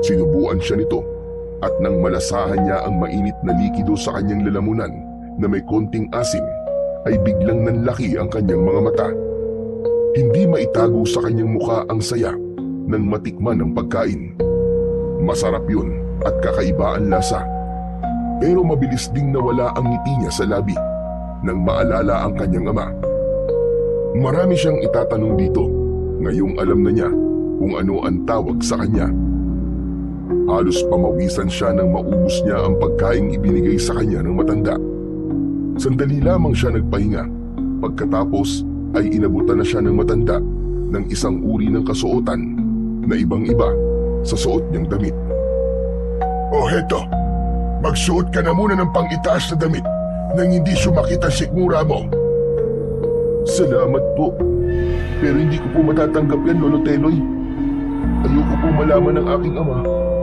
S3: Sinubuan siya nito at nang malasahan niya ang mainit na likido sa kanyang lalamunan na may konting asim, ay biglang nanlaki ang kanyang mga mata. Hindi maitago sa kanyang mukha ang saya nang matikman ang pagkain. Masarap yun at kakaiba ang lasa. Pero mabilis ding nawala ang ngiti niya sa labi nang maalala ang kanyang ama. Marami siyang itatanong dito ngayong alam na niya kung ano ang tawag sa kanya. Halos pamawisan siya nang maubos niya ang pagkaing ibinigay sa kanya ng matanda. Sandali lamang siya nagpahinga. Pagkatapos ay inabutan na siya ng matanda ng isang uri ng kasuotan na ibang-iba sa suot niyang damit.
S2: O heto, magsuot ka na muna ng pang-itaas na damit nang hindi sumakit ang sikmura mo.
S1: Salamat po. Pero hindi ko po matatanggap yan, Lolo Tenoy. Ayoko po malaman ng aking ama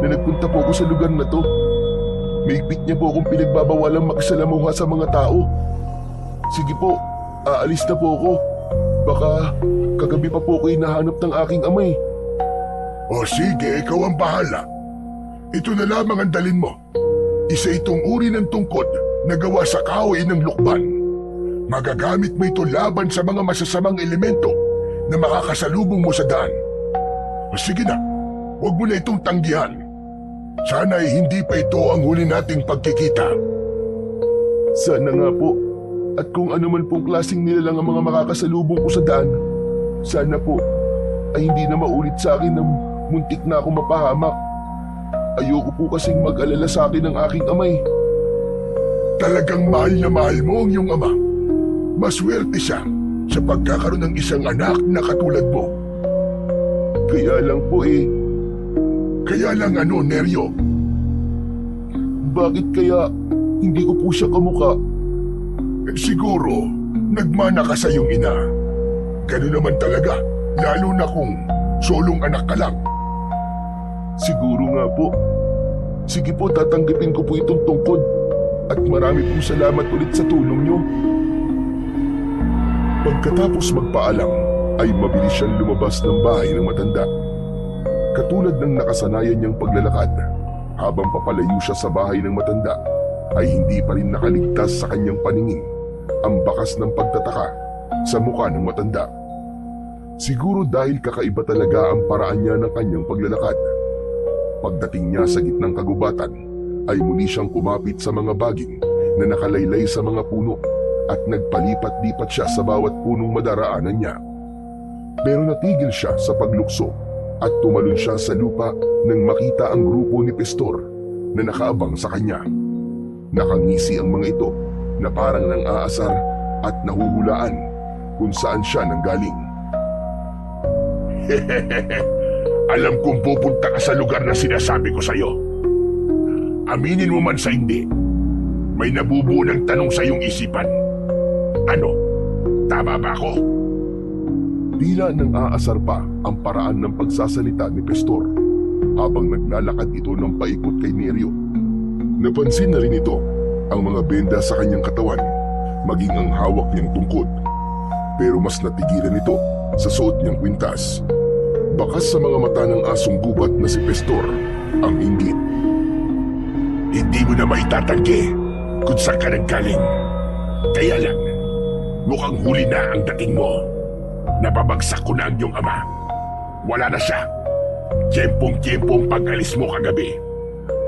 S1: na nagpunta po ako sa lugar na to. Mahigpit niya po akong pinagbabawalang makisalamuha sa mga tao. Sige po, aalis na po ako. Baka kagabi pa po ako hinahanap ng aking ama eh.
S2: O sige, ikaw ang bahala. Ito na lamang ang dalin mo. Isa itong uri ng tungkod na gawa sa kahoy ng lukban. Magagamit mo ito laban sa mga masasamang elemento na makakasalubong mo sa daan. O sige na, huwag mo na itong tanggihan. Sana ay hindi pa ito ang huli nating pagkikita.
S1: Sana nga po. At kung ano man pong klaseng nilalang ang mga makakasalubong ko sa daan, sana po ay hindi na maulit sa akin na muntik na ako mapahamak. Ayoko po kasing mag-alala sa akin ng aking amay.
S2: Talagang mahal na mahal mo ang iyong ama. Maswerte siya sa pagkakaroon ng isang anak na katulad mo.
S1: Kaya lang po eh,
S2: Kaya lang ano, Neryo?
S1: bakit kaya hindi ko po siya kamukha?
S2: Siguro, nagmana ka sa iyong ina. Ganun naman talaga, lalo na kung solong anak ka lang.
S1: Siguro nga po. Sige po, tatanggapin ko po itong tungkod. At marami pong salamat ulit sa tulong niyo.
S3: Pagkatapos magpaalam, ay mabilis siyang lumabas ng bahay ng matanda. Katulad ng nakasanayan niyang paglalakad, habang papalayo siya sa bahay ng matanda, ay hindi pa rin nakaligtas sa kanyang paningin ang bakas ng pagtataka sa mukha ng matanda. Siguro dahil kakaiba talaga ang paraan niya ng kanyang paglalakad. Pagdating niya sa gitnang kagubatan, ay muli siyang kumapit sa mga baging na nakalaylay sa mga puno at nagpalipat-lipat siya sa bawat punong madaraanan niya. Pero natigil siya sa paglukso at tumalon siya sa lupa nang makita ang grupo ni Pastor na nakaabang sa kanya. Nakangisi ang mga ito na parang nang-aasar at nahuhulaan kung saan siya nanggaling.
S2: Alam kong pupunta ka sa lugar na sinasabi ko sa'yo. Aminin mo man sa hindi, may nabubuo ng tanong sa iyong isipan. Ano? Tama ba ako?
S3: Tila nang aasar pa ang paraan ng pagsasalita ni Pastor habang naglalakad ito ng paikot kay Neryo. Napansin na rin ito ang mga benda sa kanyang katawan, maging ang hawak niyang tungkod. Pero mas natigilan ito sa suot niyang kwintas. Bakas sa mga mata ng asong gubat na si Pastor ang inggit.
S2: Hindi mo na maitatanggi kung saan ka nanggaling. Kaya lang, mukhang huli na ang dating mo. Napabagsak ko na ang iyong ama. Wala na siya. Tiyempong-tiyempong pag-alis mo kagabi.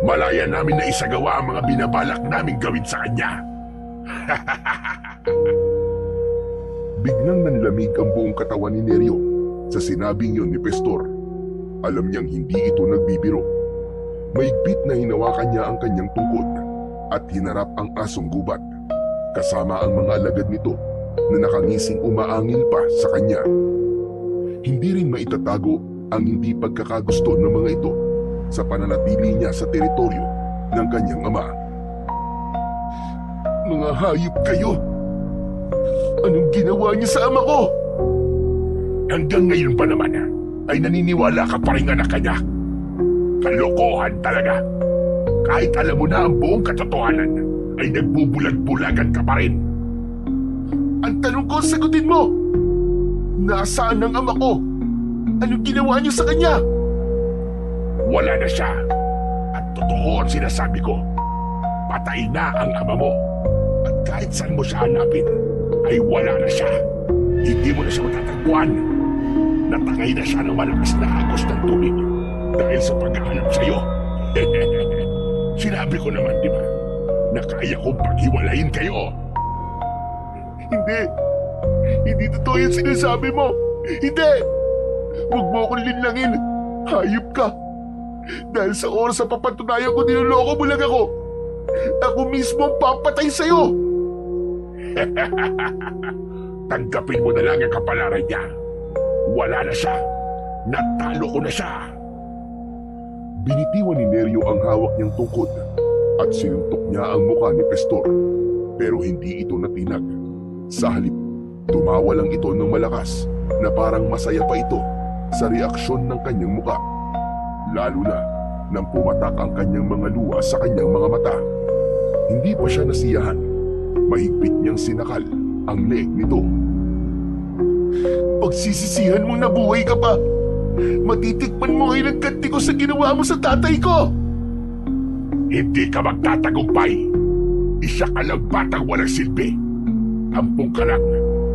S2: Malaya namin na isagawa ang mga binabalak naming gawin sa kanya.
S3: Biglang nanlamig ang buong katawan ni Neryo sa sinabing yun ni Pastor. Alam niyang hindi ito nagbibiro. Maigpit na hinawakan niya ang kanyang tungkod at hinarap ang asong gubat, kasama ang mga alagad nito na nakangising umaangil pa sa kanya. Hindi rin maitatago ang hindi pagkakagusto ng mga ito sa pananatili niya sa teritoryo ng kanyang ama.
S1: Mga hayop kayo! Anong ginawa niyo sa ama ko?
S2: Hanggang ngayon pa naman ay naniniwala ka pa rin anak kanya. Kalokohan talaga. Kahit alam mo na ang buong katotohanan, ay nagbubulag-bulagan ka pa rin.
S1: Ang tanong ko, sagutin mo! Nasaan ang ama ko? Anong ginawa niyo sa kanya?
S2: Wala na siya. At totoo ang sinasabi ko. Patay na ang ama mo. At kahit saan mo siya hanapin, ay wala na siya. Hindi mo na siya matatagpuan. Nagtatangay na siya ng malakas na agos ng tubig dahil sa paghahanap sa'yo. Sinabi ko naman, di ba, na kaya kong paghiwalayin kayo.
S1: Hindi. Hindi totoo yung sinasabi mo. Hindi. Huwag mo akong linlangin. Hayop ka. Dahil sa oras sa papatunayan ko, niloloko mo lang ako. Ako mismo ang papatay sa'yo.
S2: Tanggapin mo na lang ang kapalaran niya. Wala na siya. Natalo ko na siya.
S3: Binitiwan ni Neryo ang hawak niyang tungkod at sinuntok niya ang mukha ni Pestor. Pero hindi ito natinag. Sa halip, tumawa lang ito ng malakas na parang masaya pa ito sa reaksyon ng kanyang mukha. Lalo na nang pumatak ang kanyang mga luha sa kanyang mga mata. Hindi pa siya nasiyahan. Mahigpit niyang sinakal ang leeg nito.
S1: Pagsisisihan mong nabuhay ka pa. Matitikman mo ngayon ang ganti ko sa ginawa mo sa tatay ko.
S2: Hindi ka magtatagumpay. Isa ka lang batang walang silbi. Ampung ka lang,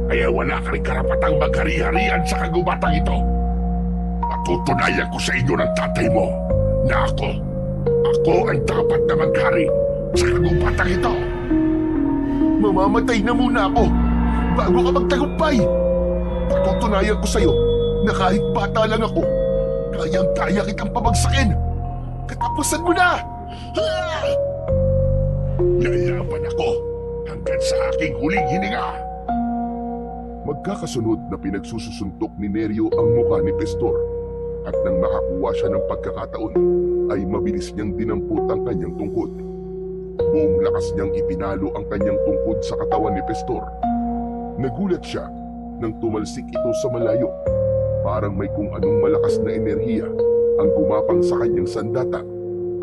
S2: kaya wala ka rin karapatang maghari-harian sa kagubatang ito. Patutunayan ko sa inyo ng tatay mo na ako ang dapat na maghari sa kagubatang ito.
S1: Mamamatay na muna ako bago ka magtagumpay. Patutunayan ko sa'yo na kahit bata lang ako, kayang-kaya kitang pabagsakin. Katapusan mo na!
S2: Lalaban ako hanggang sa aking huling hininga.
S3: Magkakasunod na pinagsususuntok ni Neryo ang mukha ni Pestor at nang makakuha siya ng pagkakataon ay mabilis niyang dinampot ang kanyang tungkod. Buong lakas niyang ipinalo ang kanyang tungkod sa katawan ni Pestor. Nagulat siya nang tumalsik ito sa malayo. Parang may kung anong malakas na enerhiya ang gumapang sa kanyang sandata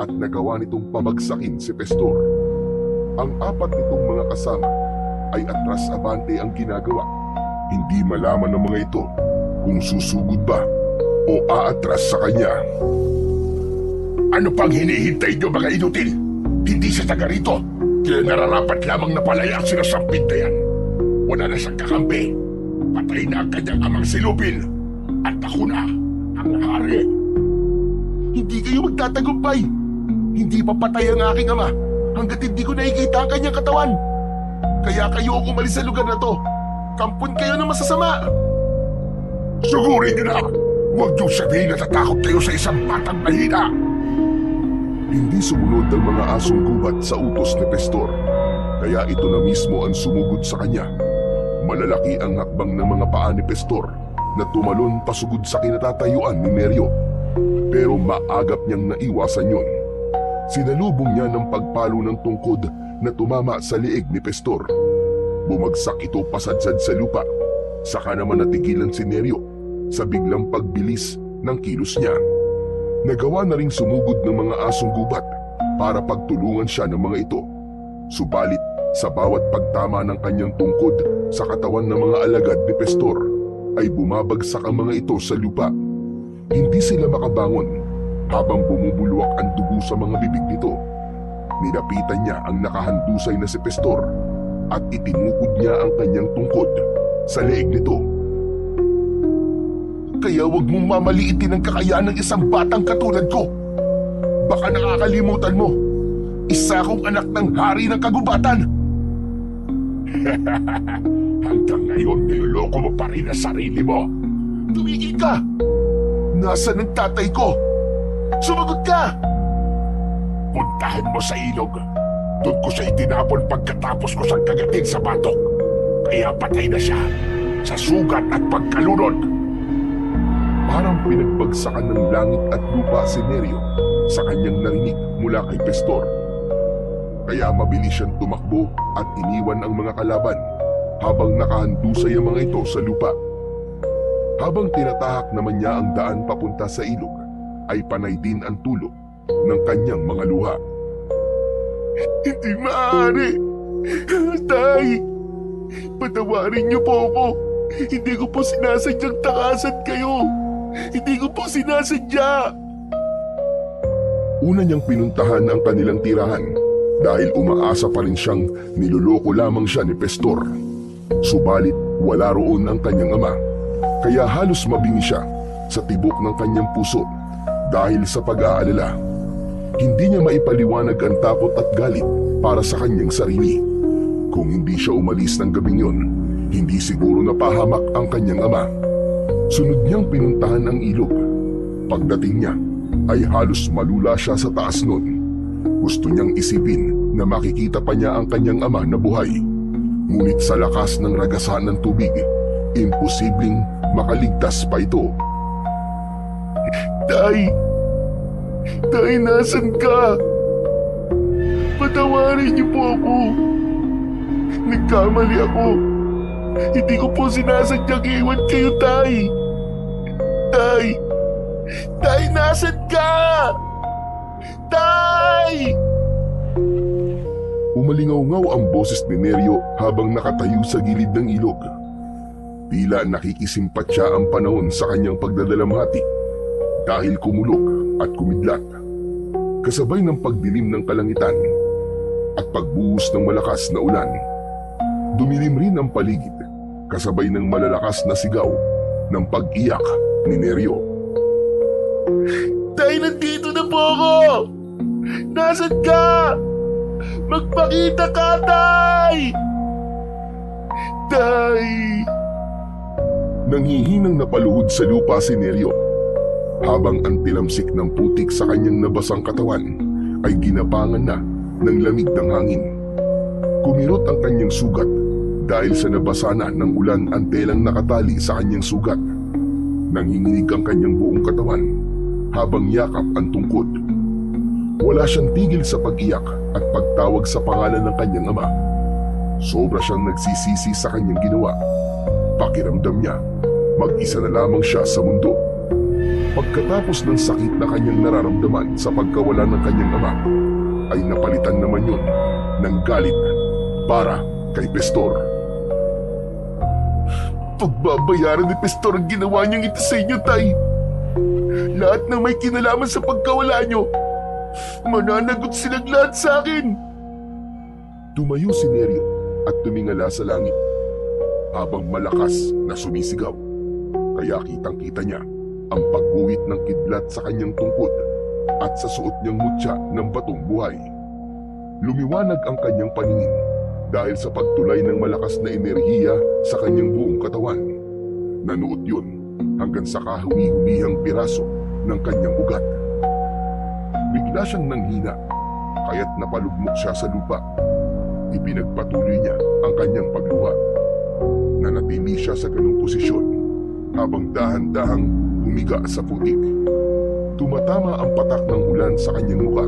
S3: at nagawa nitong pabagsakin si Pestor. Ang apat nitong mga kasama ay atras-abante ang ginagawa. Hindi malaman ng mga ito kung susugod ba o aatras sa kanya.
S2: Ano pang hinihintay nyo mga inutil? Hindi siya taga rito. Kaya nararapat lamang na palaya ang sinasampid na yan. Wala na siyang kakampi. Patay na ang kanyang amang silupin. At ako na ang hari.
S1: Hindi kayo magtatagumpay. Hindi papatay ang aking ama hanggat hindi ko nakikita ang kanyang katawan. Kaya kayo ang umalis sa lugar na to. Kampon kayo ng masasama.
S2: Sugurin niyo na! Huwag niyong sabihin na tatakot kayo sa isang batang mahina.
S3: Hindi sumunod ang mga asong gubat sa utos ni Pestor. Kaya ito na mismo ang sumugod sa kanya. Malalaki ang hakbang ng mga paa ni Pestor na tumalon pasugod sa kinatatayuan ni Neryo. Pero maagap niyang naiwasan yun. Sinalubong niya ng pagpalo ng tungkod na tumama sa liig ni Pestor. Bumagsak ito pasadsad sa lupa. Saka naman natigilan si Neryo sa biglang pagbilis ng kilos niya. Nagawa na ring sumugod ng mga asong gubat para pagtulungan siya ng mga ito. Subalit sa bawat pagtama ng kanyang tungkod sa katawan ng mga alagad ni Pestor ay bumabagsak ang mga ito sa lupa. Hindi sila makabangon habang bumubulwak ang dugo sa mga bibig nito. Nilapitan niya ang nakahandusay na si Pestor at itinukod niya ang kanyang tungkod sa leeg nito.
S1: Kaya huwag mong mamaliitin ang kakayahan ng isang batang katulad ko. Baka nakakalimutan mo, isa akong anak ng hari ng kagubatan.
S2: Hanggang ngayon niloloko mo pa rin ang sarili mo.
S1: Tumigil ka! Nasaan ang tatay ko? Sumagot ka!
S2: Puntahan mo sa ilog. Doon ko siya itinapon pagkatapos ko siyang kagatin sa batok. Kaya patay na siya sa sugat at pagkalunod.
S3: Parang pinagbagsakan ng langit at lupa si Neryo sa kanyang narinig mula kay Pestor. Kaya mabilis siyang tumakbo at iniwan ang mga kalaban habang nakahandusay ang mga ito sa lupa. Habang tinatahak naman niya ang daan papunta sa ilog, ay panay din ang tulo ng kanyang mga luha.
S1: Hindi maaari! Tay! Patawarin niyo po ako! Hindi ko po sinasadyang takasan kayo! Hindi ko po sinasadya!
S3: Una niyang pinuntahan ang kanilang tirahan dahil umaasa pa rin siyang niloloko lamang siya ni Pestor. Subalit wala roon ang kanyang ama, kaya halos mabingi siya sa tibok ng kanyang puso dahil sa pag-aalala. Hindi niya maipaliwanag ang takot at galit para sa kanyang sarili. Kung hindi siya umalis ng gabing yon, hindi siguro napahamak ang kanyang ama. Sunod niyang pinuntahan ang ilog. Pagdating niya, ay halos malula siya sa taas nun. Gusto niyang isipin na makikita pa niya ang kanyang ama na buhay. Ngunit sa lakas ng ragasan ng tubig, imposibleng makaligtas pa ito.
S1: Tay! Tay, nasan ka? Patawarin niyo po ako. Nagkamali ako. Hindi ko po sinasadyang iwan kayo, Tay. Tay! Tay, nasan ka? Tay!
S3: Umalingaw-ngaw ang boses ni Neryo habang nakatayo sa gilid ng ilog. Tila nakikisimpatya ang panahon sa kanyang pagdadalamhati dahil kumulog at kumidlat. Kasabay ng pagdilim ng kalangitan at pagbuhos ng malakas na ulan, dumilim rin ang paligid kasabay ng malalakas na sigaw ng pag-iyak ni Neryo.
S1: Tay, nandito na po ako! Nasaan ka? Magpakita ka, Tay! Tay!
S3: Nanghihinang napaluhod sa lupa si Neryo habang ang tilamsik ng putik sa kanyang nabasang katawan ay ginapangan na ng lamig ng hangin. Kumirot ang kanyang sugat dahil sa nabasa na ng ulan ang telang nakatali sa kanyang sugat. Nanginginig ang kanyang buong katawan habang yakap ang tungkod. Wala siyang tigil sa pag-iyak at pagtawag sa pangalan ng kanyang ama. Sobra siyang nagsisisi sa kanyang ginawa. Pakiramdam niya, mag-isa na lamang siya sa mundo. Pagkatapos ng sakit na kanyang nararamdaman sa pagkawala ng kanyang ama, ay napalitan naman yun ng galit para kay Pestor.
S1: Pagbabayaran ni Pestor ang ginawa niyang ito sa inyo, Tay. Lahat ng may kinalaman sa pagkawala niyo, mananagot silang lahat sa akin.
S3: Tumayo si Neryo at tumingala sa langit habang malakas na sumisigaw. Kaya kitang-kita niya ang pagguhit ng kidlat sa kanyang tungkod at sa suot niyang mutya ng batong buhay. Lumiwanag ang kanyang paningin dahil sa pagtulay ng malakas na enerhiya sa kanyang buong katawan. Nanuot yun hanggang sa kahumi-humihang piraso ng kanyang ugat. Bigla siyang nanghina, kaya't napalugmok siya sa lupa. Ipinagpatuloy niya ang kanyang pagluha. Nanatili siya sa ganung posisyon habang dahan-dahang humiga sa putik. Tumatama ang patak ng ulan sa kanyang mukha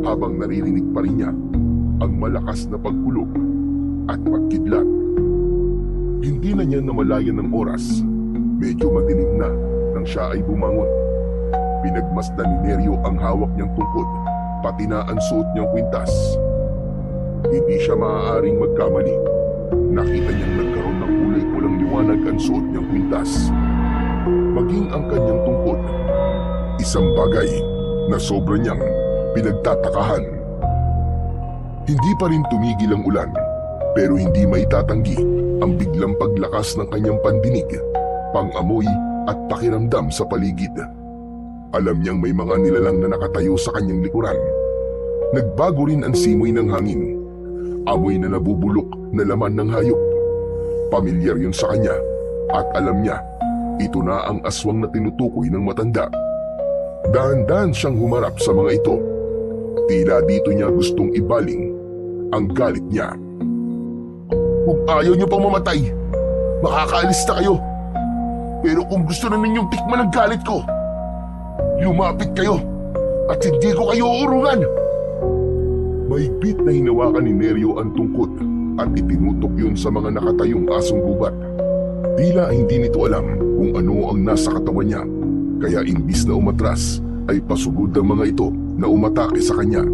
S3: habang naririnig pa rin niya ang malakas na pagkulog at pagkidlat. Hindi na niya namalayan ng oras. Medyo madilim na nang siya ay bumangon. Pinagmasdan ni Neryo ang hawak niyang tungkod, pati na ang suot niyang kwintas. Hindi siya maaaring magkamali. Nakita niyang nagkaroon ng kulay pulang liwanag ang suot niyang kwintas. Maging ang kanyang tungkod. Isang bagay na sobra niyang pinagtatakahan. Hindi pa rin tumigil ang ulan, pero hindi maitatanggi ang biglang paglakas ng kanyang pandinig, pangamoy at pakiramdam sa paligid. Alam niyang may mga nilalang na nakatayo sa kanyang likuran. Nagbago rin ang simoy ng hangin. Amoy na nabubulok na laman ng hayop. Pamilyar yun sa kanya at alam niya, ito na ang aswang na tinutukoy ng matanda. Dahan-dahan siyang humarap sa mga ito. Tila dito niya gustong ibaling ang galit niya.
S1: Kung ayaw niyo pang mamatay, makakaalis na kayo. Pero kung gusto na ninyong tikman ang galit ko, lumapit kayo at hindi ko kayo uurungan.
S3: Mahigpit na hinawakan ni Neryo ang tungkod at itinutok yun sa mga nakatayong asong gubat. Tila hindi nito alam kung ano ang nasa katawan niya, kaya imbis na umatras ay pasugod ang mga ito na umatake sa kanya.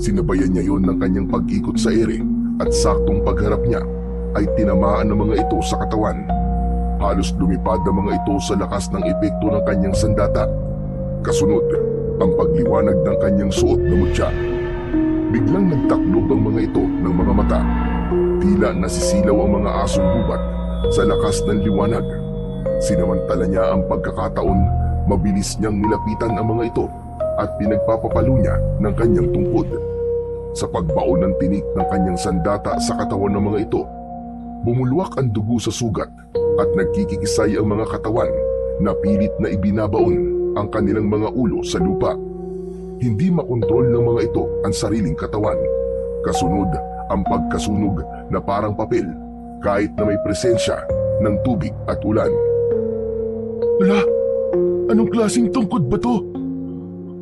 S3: Sinabayan niya yon ng kanyang pag-ikot sa ere at saktong pagharap niya ay tinamaan ng mga ito sa katawan. Halos lumipad ang mga ito sa lakas ng epekto ng kanyang sandata. Kasunod, ang pagliwanag ng kanyang suot na mutya. Biglang nagtaklob ang mga ito ng mga mata. Tila nasisilaw ang mga asong gubat sa lakas ng liwanag. Sinamantala niya ang pagkakataon, mabilis niyang nilapitan ang mga ito at pinagpapapalo niya ng kanyang tungkod. Sa pagbaon ng tinik ng kanyang sandata sa katawan ng mga ito, bumulwak ang dugo sa sugat at nagkikisay ang mga katawan na pilit na ibinabaon ang kanilang mga ulo sa lupa. Hindi makontrol ng mga ito ang sariling katawan. Kasunod ang pagkasunog na parang papel kahit na may presensya ng tubig at ulan. Wala! Anong klaseng tungkod ba to?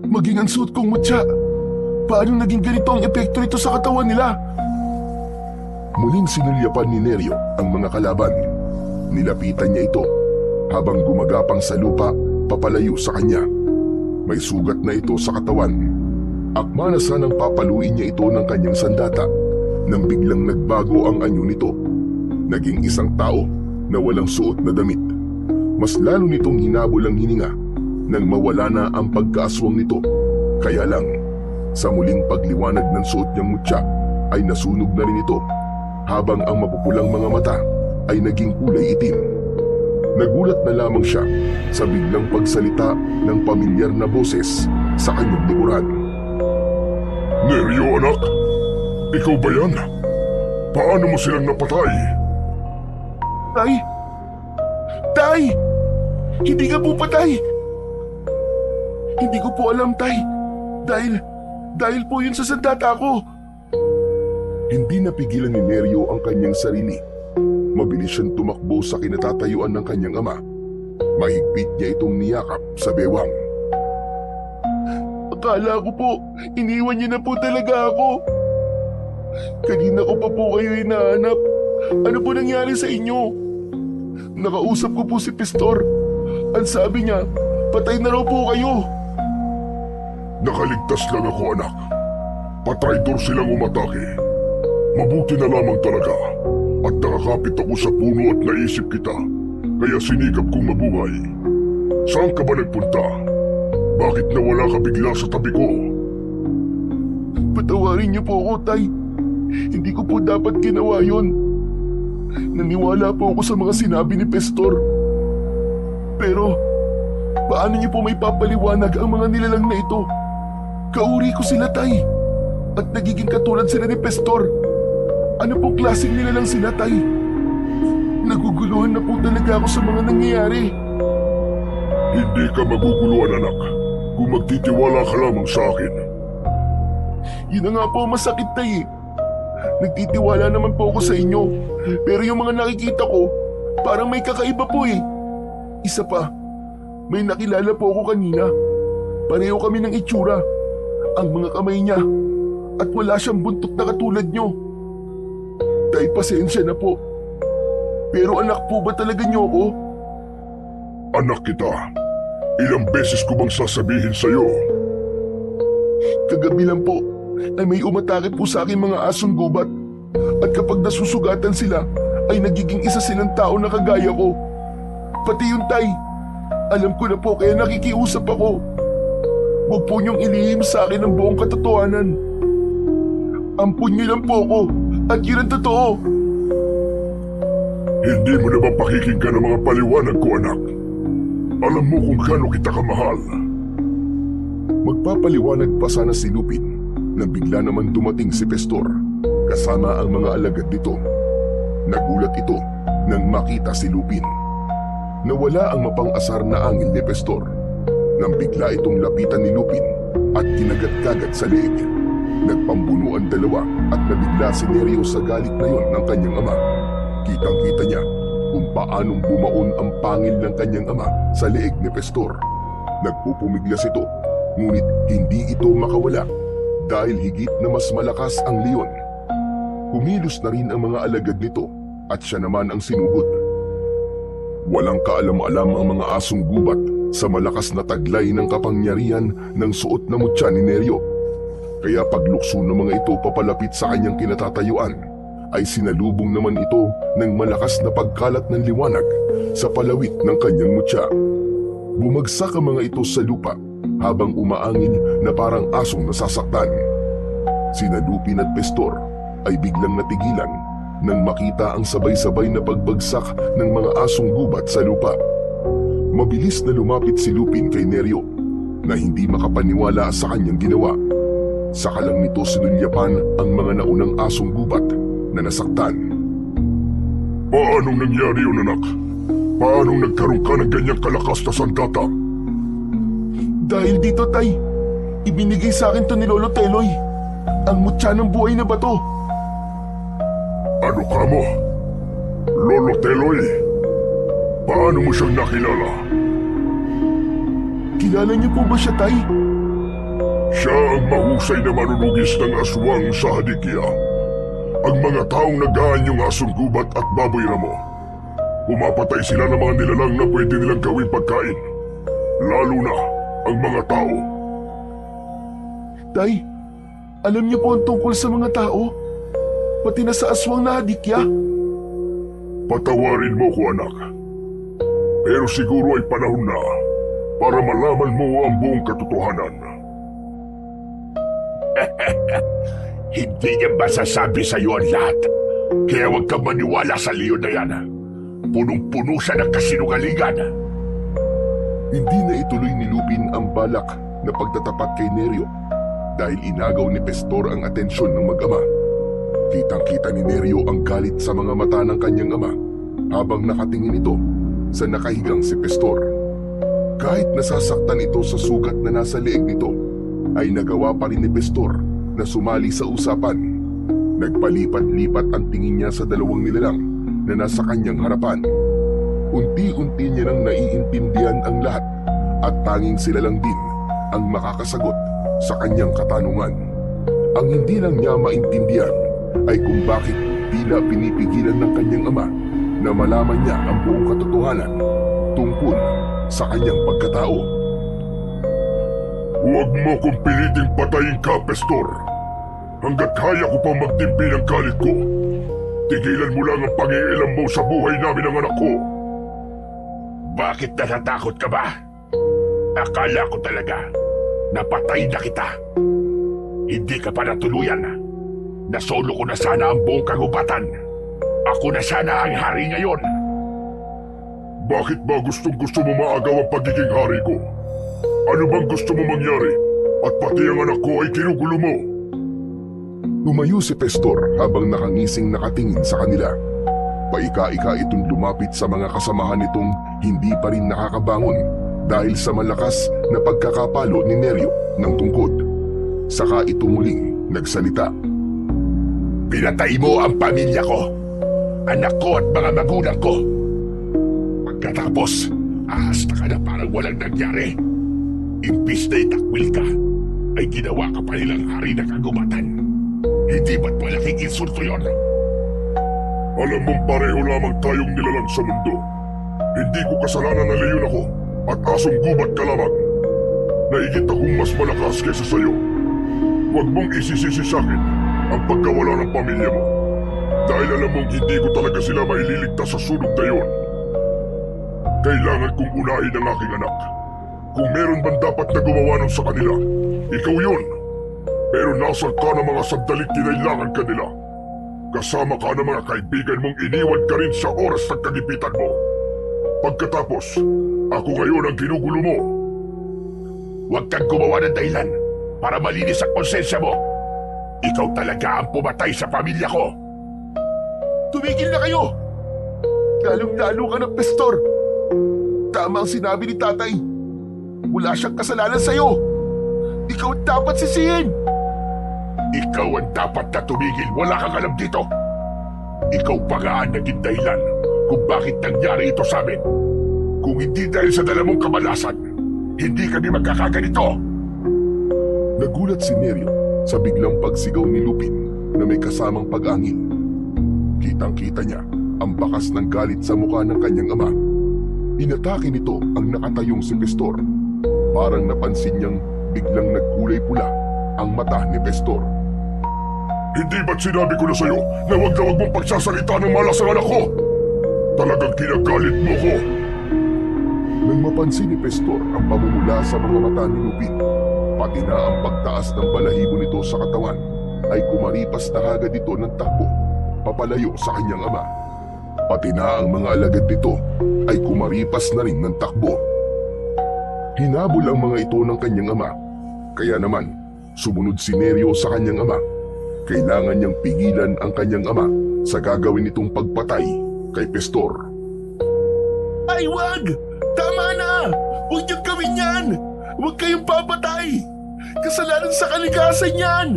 S3: Maging ang suot kong mutya. Paano naging ganito ang epekto nito sa katawan nila? Muling sinulyapan ni Neryo ang mga kalaban. Nilapitan niya ito habang gumagapang sa lupa papalayo sa kanya. May sugat na ito sa katawan. Akma na sanang papaluin niya ito ng kanyang sandata nang biglang nagbago ang anyo nito. Naging isang tao na walang suot na damit. Mas lalo nitong hinabol ang hininga nang mawala na ang pagkaaswang nito. Kaya lang, sa muling pagliwanag ng suot niyang mutya ay nasunog na rin ito habang ang mapupulang mga mata ay naging kulay itim. Nagulat na lamang siya sa biglang pagsalita ng pamilyar na boses sa kanyang likuran.
S2: Neryo, anak? Ikaw ba yan? Paano mo silang napatay?
S1: Tay! Tay! Hindi ka po patay! Hindi ko po alam, Tay. Dahil po yun sa sandata ko.
S3: Hindi napigilan ni Neryo ang kanyang sarili. Mabilis siyang tumakbo sa kinatatayuan ng kanyang ama. Mahigpit niya itong niyakap sa bewang.
S1: Akala ko po, iniwan niyo na po talaga ako. Kanina ko pa po kayo hinahanap. Ano po nangyari sa inyo? Nakausap ko po si Pistor. Ang sabi niya, patay na raw po kayo.
S2: Nakaligtas lang ako, anak. Patraidor silang umatake. Mabuti na lamang talaga. At nakakapit ako sa puno at naisip kita. Kaya sinikap kong mabuhay. Saan ka ba nagpunta? Bakit nawala ka bigla sa tabi ko?
S1: Patawarin niyo po ako, Tay. Hindi ko po dapat ginawa yun. Naniwala po ako sa mga sinabi ni Pistor. Pero, paano niyo po may papaliwanag ang mga nilalang na ito? Kauri ko sila, Tay. At nagiging katulad sila ni Pistor. Ano pong klaseng nilalang sila, Tay? Naguguluhan na po talaga ako sa mga nangyayari.
S2: Hindi ka maguguluhan, anak. Kung magtitiwala ka lamang sa akin.
S1: Yun na nga po ang masakit, Tay. Nagtitiwala naman po ako sa inyo. Pero yung mga nakikita ko, parang may kakaiba po eh. Isa pa, may nakilala po ako kanina. Pareho kami ng itsura. Ang mga kamay niya. At wala siyang buntot na katulad nyo. Tay, pasensya na po. Pero anak po ba talaga niyo ako?
S2: Anak kita. Ilang beses ko bang sasabihin sa'yo?
S1: Kagabi lang po ay may umatake po sa akin mga asong gubat. At kapag nasusugatan sila, ay nagiging isa silang tao na kagaya ko. Pati yung Tay. Alam ko na po kaya nakikiusap ako. Huwag po niyong ilihim sa akin ang buong katotohanan. Ampun niyo lang po ako at yun ang totoo.
S2: Hindi mo na ba pakikinggan ang mga paliwanag ko, anak? Alam mo kung gaano kita kamahal.
S3: Magpapaliwanag pa sana si Lupin na bigla naman dumating si Pistor kasama ang mga alagad nito. Nagulat ito nang makita si Lupin. Nawala ang mapang-asar na angil ni Pistor nang bigla itong lapitan ni Lupin at kinagat-kagat sa leeg. Nagpambuno ang dalawa at nabigla si Neryo sa galit na yon ng kanyang ama. Kitang-kita niya kung paanong bumaon ang pangil ng kanyang ama sa leeg ni Pistor. Nagpupumiglas ito, ngunit hindi ito makawala dahil higit na mas malakas ang leon. Kumilos na rin ang mga alagad nito at siya naman ang sinugod. Walang kaalam-alam ang mga asong gubat sa malakas na taglay ng kapangyarihan ng suot na mutya ni Neryo. Kaya paglukso ng mga ito papalapit sa kanyang kinatatayuan, ay sinalubong naman ito ng malakas na pagkalat ng liwanag sa palawit ng kanyang mutya. Bumagsak ang mga ito sa lupa habang umaangin na parang asong nasasaktan. Sina Lupin at Pistor ay biglang natigilan nang makita ang sabay-sabay na pagbagsak ng mga asong gubat sa lupa. Mabilis na lumapit si Lupin kay Neryo na hindi makapaniwala sa kanyang ginawa. Saka lang nito sinulyapan ang mga naunang asong gubat na nasaktan.
S2: Paanong nangyari yun, anak? Paanong nagkaroon ka ng ganyang kalakas na sandata?
S1: Dahil dito, Tay, ibinigay sa akin to ni Lolo Teloy. Ang mutya ng buhay na bato.
S2: Ano ka mo? Lolo Teloy? Paano mo siyang nakilala?
S1: Kilala niyo po ba siya, Tay?
S2: Siya ang mahusay na manunugis ng aswang sa Hadikya. Ang mga taong nag-aanyong asong gubat at baboy ramo. Pumapatay sila ng mga nilalang na pwede nilang gawing pagkain. Lalo na ang mga tao.
S1: Tay, alam niyo po ang tungkol sa mga tao? Pati na sa aswang na Hadikya?
S2: Patawarin mo ko, anak. Pero siguro ay panahon na para malaman mo ang buong katotohanan.
S4: Hindi niya masasabi sa iyo ang lahat. Kaya huwag kang maniwala sa leon na yan. Punong-puno siya ng kasinungalingan.
S3: Hindi na ituloy ni Lupin ang balak na pagtatapat kay Neryo dahil inagaw ni Pestor ang atensyon ng mag-ama. Kitang-kita ni Neryo ang galit sa mga mata ng kanyang ama habang nakatingin ito sa nakahigang si Pestor. Kahit nasasaktan ito sa sugat na nasa leeg nito, ay nagawa pa rin ni Pestor na sumali sa usapan. Nagpalipat-lipat ang tingin niya sa dalawang nilalang na nasa kanyang harapan. Unti-unti niya nang naiintindihan ang lahat at tanging sila lang din ang makakasagot sa kanyang katanungan. Ang hindi lang niya maintindihan ay kung bakit tila pinipigilan ng kanyang ama na malaman niya ang buong katotohanan tungkol sa kanyang pagkatao.
S2: Huwag mo kong piliting patayin ka, Pestor. Hanggat kaya ko pang magtimpi ng galit ko, tigilan mo lang ang pangingialam mo sa buhay namin ng anak ko.
S4: Bakit natatakot ka ba? Akala ko talaga napatay na kita. Hindi ka pa natuluyan. Nasolo ko na sana ang buong kagubatan. Ako na sana ang hari ngayon.
S2: Bakit ba gustong-gusto mo maagaw ang pagiging hari ko? Ano bang gusto mo mangyari? At pati ang anak ko ay kinugulo mo.
S3: Lumayo si Pestor habang nakangising nakatingin sa kanila. Paika-ika itong lumapit sa mga kasamahan nitong hindi pa rin nakakabangon dahil sa malakas na pagkakapalo ni Neryo ng tungkod. Saka ito muling nagsalita.
S4: Pinatay mo ang pamilya ko, anak ko at mga magulang ko. Pagkatapos, ahasta ka na parang walang nangyari. Imbis na itakwil ka, ay ginawa ka pa nilang hari ng kagubatan. Hindi ba't malaking insulto yun?
S2: Alam mong pareho lamang tayong nilalang sa mundo. Hindi ko kasalanan na leyon ako at asong gubat ka lamang. Naigit akong mas malakas kaysa sa'yo. Huwag mong isisisi sa akin ang pagkawala ng pamilya mo. Dahil alam mong hindi ko talaga sila maililigtas sa sunog na yun. Kailangan kong unahin ang aking anak. Kung meron bang dapat na gumawa nun sa kanila, ikaw yun. Pero nasal ka ng mga sandalit kinailangan ka nila. Kasama ka ng mga kaibigan mong iniwan ka rin sa oras ng kagipitan mo. Pagkatapos, ako ngayon ang ginugulo mo.
S4: Huwag kang gumawa ng dahilan para malinis ang konsensya mo. Ikaw talaga ang pumatay sa pamilya ko.
S1: Tumigil na kayo! Lalong-lalo ka ng Pestor. Tama ang sinabi ni tatay. Wala siyang kasalanan sa'yo. Ikaw ang dapat sisihin.
S4: Ikaw ang dapat na tumigil. Wala kang alam dito. Ikaw pa nga ang naging dahilan kung bakit nangyari ito sa amin. Kung hindi dahil sa dala mong kamalasan, hindi kami magkakaganito.
S3: Nagulat si Neryo sa biglang pagsigaw ni Lupin na may kasamang pag-angin. Kitang-kita niya ang bakas ng galit sa mukha ng kanyang ama. Inatake nito ang nakatayong si Pestor. Parang napansin niyang biglang nagkulay pula ang mata ni Pestor.
S2: Hindi ba't sinabi ko na sa'yo na huwag mong pagsasalita ng malas ang anak ko? Talagang kinagalit mo ko.
S3: Nang mapansin ni Pestor ang pamumula sa mga mata ni Lupin, pati na ang pagtaas ng balahibo nito sa katawan, ay kumaripas na agad ito ng takbo papalayo sa kanyang ama. Pati na ang mga alagad nito ay kumaripas na rin ng takbo. Hinabol ang mga ito ng kanyang ama, kaya naman sumunod si Neryo sa kanyang ama. Kailangan niyang pigilan ang kanyang ama sa gagawin nitong pagpatay kay Pestor.
S1: Ay wag! Tama na! Huwag niyong gawin yan! Huwag kayong papatay! Kasalanan sa kalikasan yan!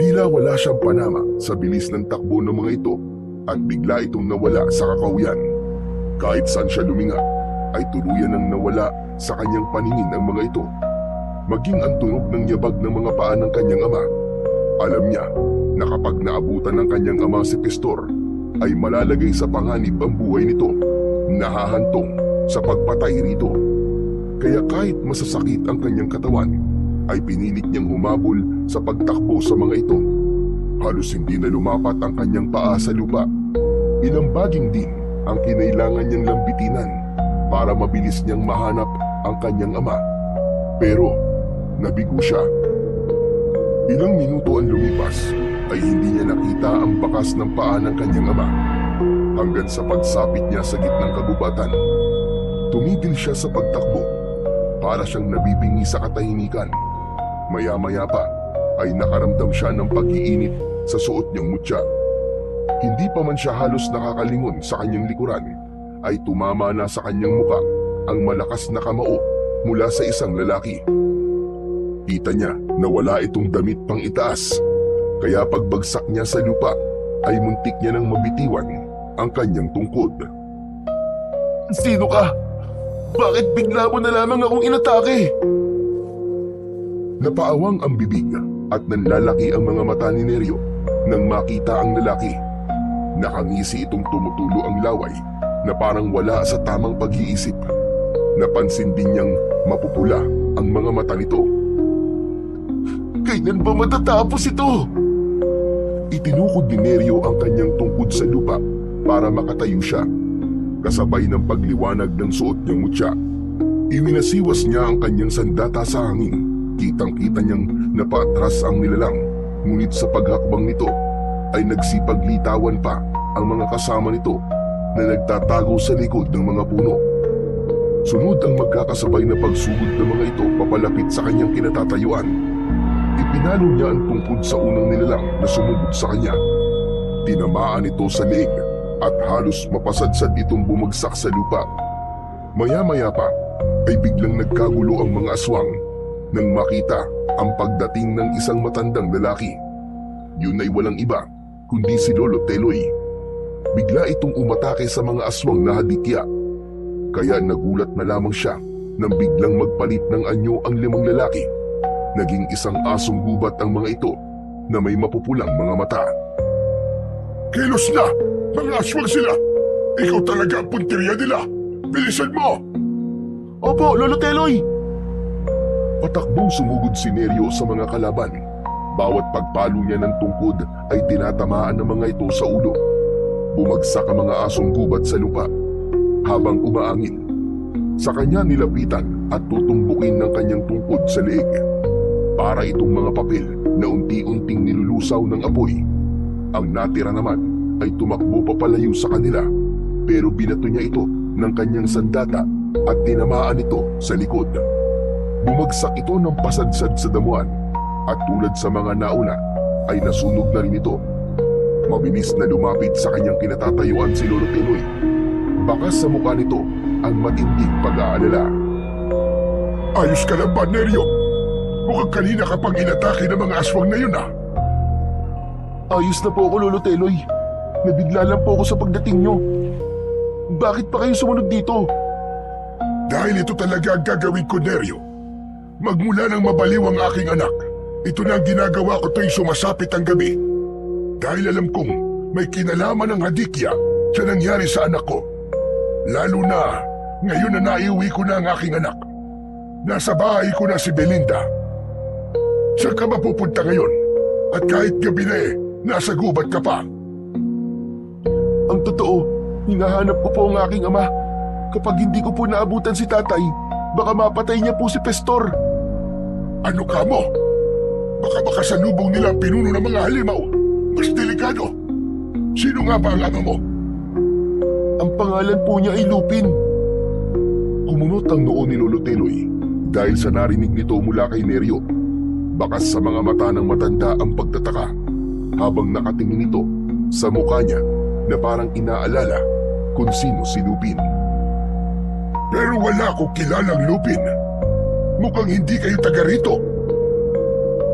S3: Tila wala siyang panama sa bilis ng takbo ng mga ito at bigla itong nawala sa kakahuyan. Kahit saan siya luminga, ay tuluyan ang nawala sa kanyang paningin ang mga ito. Maging ang tunog ng yabag ng mga paa ng kanyang ama. Alam niya na kapag naabutan ng kanyang ama si Pestor, ay malalagay sa panganib ang buhay nito, nahahantong sa pagpatay rito. Kaya kahit masasakit ang kanyang katawan, ay pinilit niyang humabol sa pagtakbo sa mga ito. Halos hindi na lumapat ang kanyang paa sa lupa. Ilang baging din ang kinailangan niyang lambitinan para mabilis niyang mahanap ang kanyang ama. Pero nabigo siya. Ilang minuto ang lumipas ay hindi niya nakita ang bakas ng paa ng kanyang ama. Hanggang sa pagsapit niya sa gitnang kagubatan, tumigil siya sa pagtakbo para siyang nabibingi sa katahimikan. Maya-maya pa ay nakaramdam siya ng pag-iinit sa suot niyang mutya. Hindi pa man siya halos nakakalingon sa kanyang likuran, ay tumama na sa kanyang muka ang malakas na kamao mula sa isang lalaki. Kita niya na wala itong damit pang itaas, kaya pagbagsak niya sa lupa ay muntik niya nang mabitiwan ang kanyang tungkod.
S1: Sino ka? Bakit bigla mo na lamang akong inatake?
S3: Napaawang ang bibig at nanlalaki ang mga mata ni Neryo nang makita ang lalaki. Nakangisi itong tumutulo ang laway na parang wala sa tamang pag-iisip. Napansin din niyang mapupula ang mga mata nito.
S1: Kailan ba matatapos ito?
S3: Itinukod ni Neryo ang kanyang tungkod sa lupa para makatayo siya. Kasabay ng pagliwanag ng suot niyang mutya, iwinasiwas niya ang kanyang sandata sa hangin. Kitang-kita niyang napaatras ang nilalang, ngunit sa paghakbang nito ay nagsipaglitawan pa ang mga kasama nito na nagtatago sa likod ng mga puno. Sunod ang magkakasabay na pagsugod ng mga ito papalapit sa kanyang kinatatayuan. Ipinalo niya ang tungkod sa unang nilalang na sumugod sa kanya. Tinamaan ito sa leeg at halos mapasadsad itong bumagsak sa lupa. Maya-maya pa ay biglang nagkagulo ang mga aswang nang makita ang pagdating ng isang matandang lalaki. Yun ay walang iba kundi si Lolo Teloy. Bigla itong umatake sa mga aswang na hadikya. Kaya nagulat na lamang siya nang biglang magpalit ng anyo ang 5 lalaki. Naging isang asong gubat ang mga ito na may mapupulang mga mata.
S2: Kilos na! Mga aswang sila! Ikaw talaga ang punteriya nila! Bilisan mo!
S1: Opo, Lolo Teloy!
S3: Patakbong sumugod si Neryo sa mga kalaban. Bawat pagpalo niya ng tungkod ay tinatamaan ng mga ito sa ulo. Bumagsak ang mga asong gubat sa lupa habang umaangin. Sa kanya nilapitan at tutumbukin ng kanyang tungkod sa leeg. Para itong mga papel na unti-unting nilulusaw ng apoy. Ang natira naman ay tumakbo papalayo sa kanila, pero binato niya ito ng kanyang sandata at tinamaan ito sa likod. Bumagsak ito ng pasadsad sa damuhan at tulad sa mga nauna ay nasunog na rin ito. Mabilis na lumapit sa kanyang kinatatayuan si Lolo Teloy. Bakas sa mukha nito ang matinding pag-aalala.
S2: Ayos ka lang ba, Neryo? Mukhang kanina ka pang inatake ng mga aswang na yun, ah.
S1: Ayos na po ako, Lolo Teloy. Nabigla lang po ako sa pagdating nyo. Bakit pa kayo sumunod dito?
S2: Dahil ito talaga ang gagawin ko, Neryo. Magmula nang mabaliw ang aking anak, ito na ang ginagawa ko tuwing sumasapit ang gabi. Dahil alam kong may kinalaman ng hadikya sa nangyari sa anak ko. Lalo na ngayon na naiuwi ko na ang aking anak. Nasa bahay ko na si Belinda. Saan ka mapupunta ngayon? At kahit gabi na nasa gubat ka pa.
S1: Ang totoo, hinahanap ko po ang aking ama. Kapag hindi ko po naabutan si tatay, baka mapatay niya po si Pestor.
S2: Ano ka mo? Baka makasalubong nila ang pinuno ng mga halimaw. Mas delikado. Sino nga ba ang ama mo?
S3: Ang pangalan po niya ay Lupin. Kumunot ang noo ni Lolo Teloy dahil sa narinig nito mula kay Neryo. Bakas sa mga mata ng matanda ang pagtataka habang nakatingin ito sa mukha niya na parang inaalala kung sino si Lupin.
S2: Pero wala akong kilalang Lupin. Mukhang hindi kayo taga rito.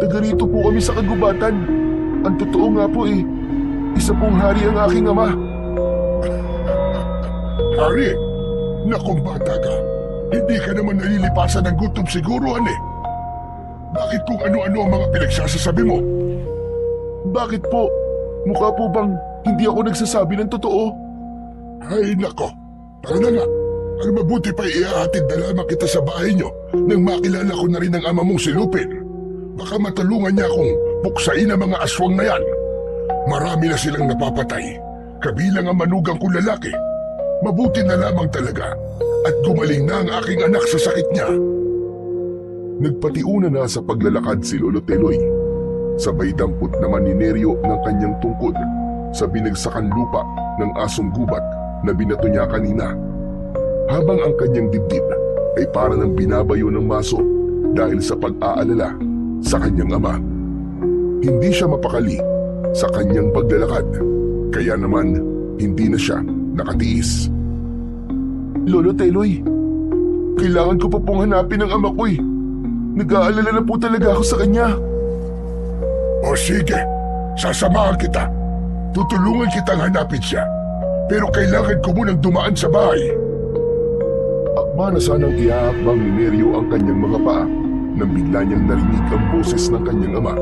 S3: Taga rito po kami sa kagubatan. Ang totoo nga po isa pong hari ang aking ama.
S2: Hari, nakong bata ka. Hindi ka naman nalilipasan ng gutom siguro, ane. Bakit kung ano-ano ang mga pinagsasasabi mo?
S3: Bakit po? Mukha po bang hindi ako nagsasabi ng totoo?
S2: Ay, nako. Tara na nga. Ang mabuti pa iahatid na lamang kita sa bahay niyo nang makilala ko na rin ang ama mong si Lupin. Baka matulungan niya akong puksain ang mga aswang na yan. Marami na silang napapatay, kabilang ang manugang kong lalaki. Mabuti na lamang talaga at gumaling na ang aking anak sa sakit niya.
S3: Nagpatiuna na sa paglalakad si Lolo Teloy. Sabay dampot naman ni Neryo ng kanyang tungkod sa binagsakan lupa ng asong gubat na binato niya kanina. Habang ang kanyang dibdib ay para ng binabayo ng maso dahil sa pag-aalala sa kanyang ama. Hindi siya mapakali sa kanyang paglalakad, kaya naman hindi na siya nakatiis. Lolo Teloy, kailangan ko pa pong hanapin ang ama ko eh. Nag-aalala na po talaga ako sa kanya.
S2: O sige, sasamahan kita. Tutulungan kitang hanapin siya. Pero kailangan ko munang dumaan sa bahay.
S3: Akma na sanang ihaakbang ni Neryo ang kanyang mga paa nang bigla niyang narinig ang boses ng kanyang ama.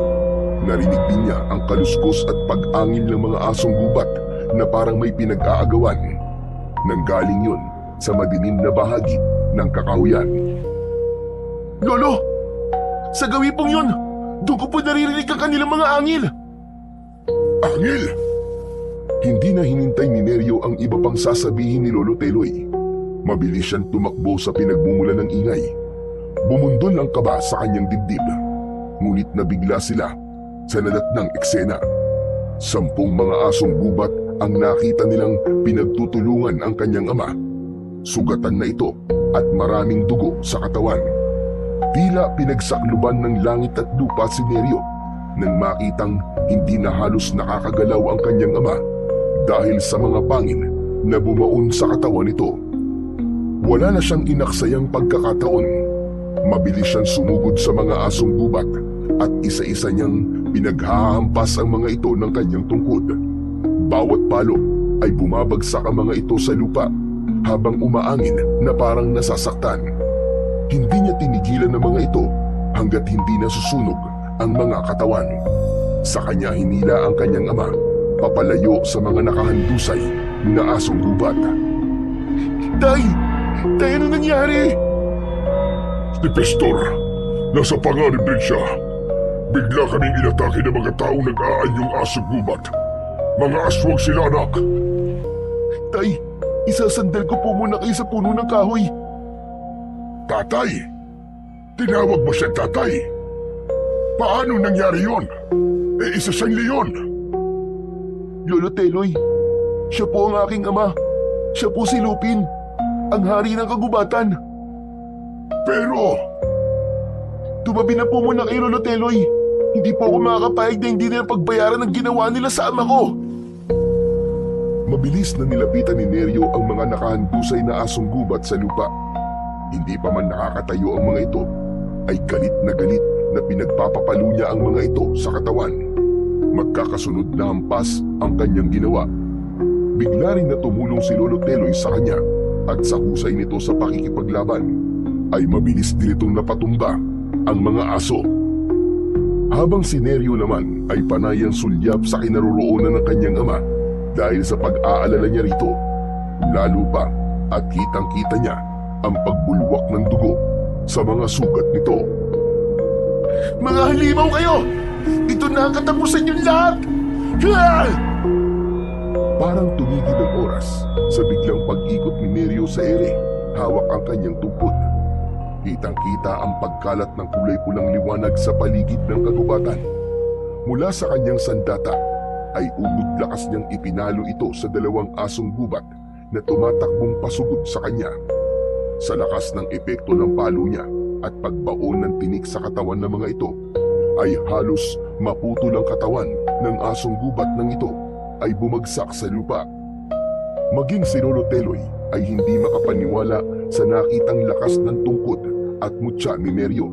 S3: Narinig din niya ang kaluskos at pag-angil ng mga asong gubat na parang may pinag-aagawan. Nanggaling yun sa madilim na bahagi ng kakahuyan. Lolo! Sa gawi pong yun, doon ko po naririnig ang kanilang mga angil.
S2: Angil!
S3: Hindi na hinintay ni Neryo ang iba pang sasabihin ni Lolo Teloy. Mabilis siyang tumakbo sa pinagmumula ng ingay. Bumundol ang kaba sa kanyang dibdib. Ngunit nabigla sila sa nadatnang eksena. 10 mga asong gubat ang nakita nilang pinagtutulungan ang kanyang ama. Sugatan na ito at maraming dugo sa katawan. Tila pinagsakluban ng langit at lupa si Neryo nang makitang hindi na halos nakakagalaw ang kanyang ama dahil sa mga pangin na bumaon sa katawan nito. Wala na siyang inaksayang pagkakataon. Mabilis siyang sumugod sa mga asong gubat at isa-isa niyang pinaghahampas ang mga ito ng kanyang tungkod. Bawat palo ay bumabagsak ang mga ito sa lupa habang umaangin na parang nasasaktan. Hindi niya tinigilan ang mga ito hanggat hindi nasusunog ang mga katawan. Sa kanya hinila ang kanyang ama papalayo sa mga nakahandusay na asong gubat. Tay! Tay, ano nangyari?
S2: Si Pastor, nasa panganib din siya. Bigla kaming inatake ng mga taong nag-aanyong asong gubat. Mga aswang sila, anak.
S3: Tay, isasandal ko po muna kayo sa puno ng kahoy.
S2: Tatay? Tinawag mo siya tatay? Paano nangyari yon? Isa siyang leon.
S3: Lolo Teloy, siya po ang aking ama. Siya po si Lupin, ang hari ng kagubatan.
S2: Pero...
S3: Tumabi na po muna kay Lolo Teloy. Hindi po ako makakapayag na hindi nila pagbayaran ng ginawa nila sa ama ko. Mabilis na nilapitan ni Neryo ang mga nakahandusay na asong gubat sa lupa. Hindi pa man nakakatayo ang mga ito, ay galit na pinagpapapalo niya ang mga ito sa katawan. Magkakasunod na hampas ang kanyang ginawa. Bigla rin na tumulong si Lolo Teloy sa kanya at sa husay nito sa pakikipaglaban, ay mabilis din itong napatumba ang mga aso. Habang si Neryo naman ay panayang sulyap sa kinaroroonan ng kanyang ama dahil sa pag-aalala niya rito. Lalo pa at kitang-kita niya ang pagbulwak ng dugo sa mga sugat nito. Mga halimaw kayo! Ito na ang katapusan niyong lahat! Parang tumigil ang oras sa biglang pag-ikot ni Neryo sa ere, hawak ang kanyang tungkod. Kitang-kita ang pagkalat ng kulay pulang liwanag sa paligid ng kagubatan. Mula sa kanyang sandata ay ugod lakas niyang ipinalo ito sa dalawang asong gubat na tumatakbong pasugod sa kanya. Sa lakas ng epekto ng palo niya at pagbaon ng tinik sa katawan ng mga ito, ay halos maputol ang katawan ng asong gubat ng ito ay bumagsak sa lupa. Maging si Lolo Teloy ay hindi makapaniwala sa nakitang lakas ng tungkod at mutya ni Neryo.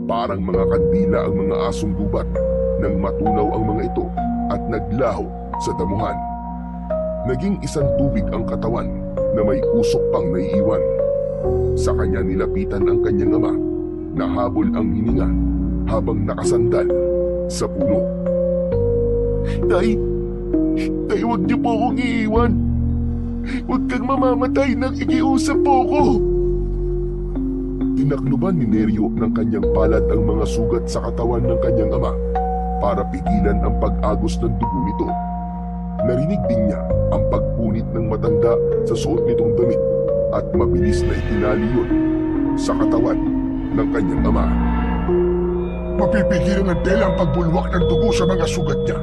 S3: Parang mga kandila ang mga asong gubat nang matunaw ang mga ito at naglaho sa damuhan. Naging isang tubig ang katawan na may usok pang naiiwan. Sa kanya nilapitan ang kanyang ama, nahabol ang hininga habang nakasandal sa puno.
S1: Tay, huwag niyo po akong iiwan. Huwag kang mamamatay nang ikiusap po ko.
S3: Tinakluban ni Neryo ng kanyang palad ang mga sugat sa katawan ng kanyang ama para pigilan ang pag-agos ng dugo nito. Narinig din niya ang pagpunit ng matanda sa suot nitong damit at mabilis na itinali yun sa katawan ng kanyang ama.
S2: Mapipigilan ng tela ang pagbulwak ng dugo sa mga sugat niya.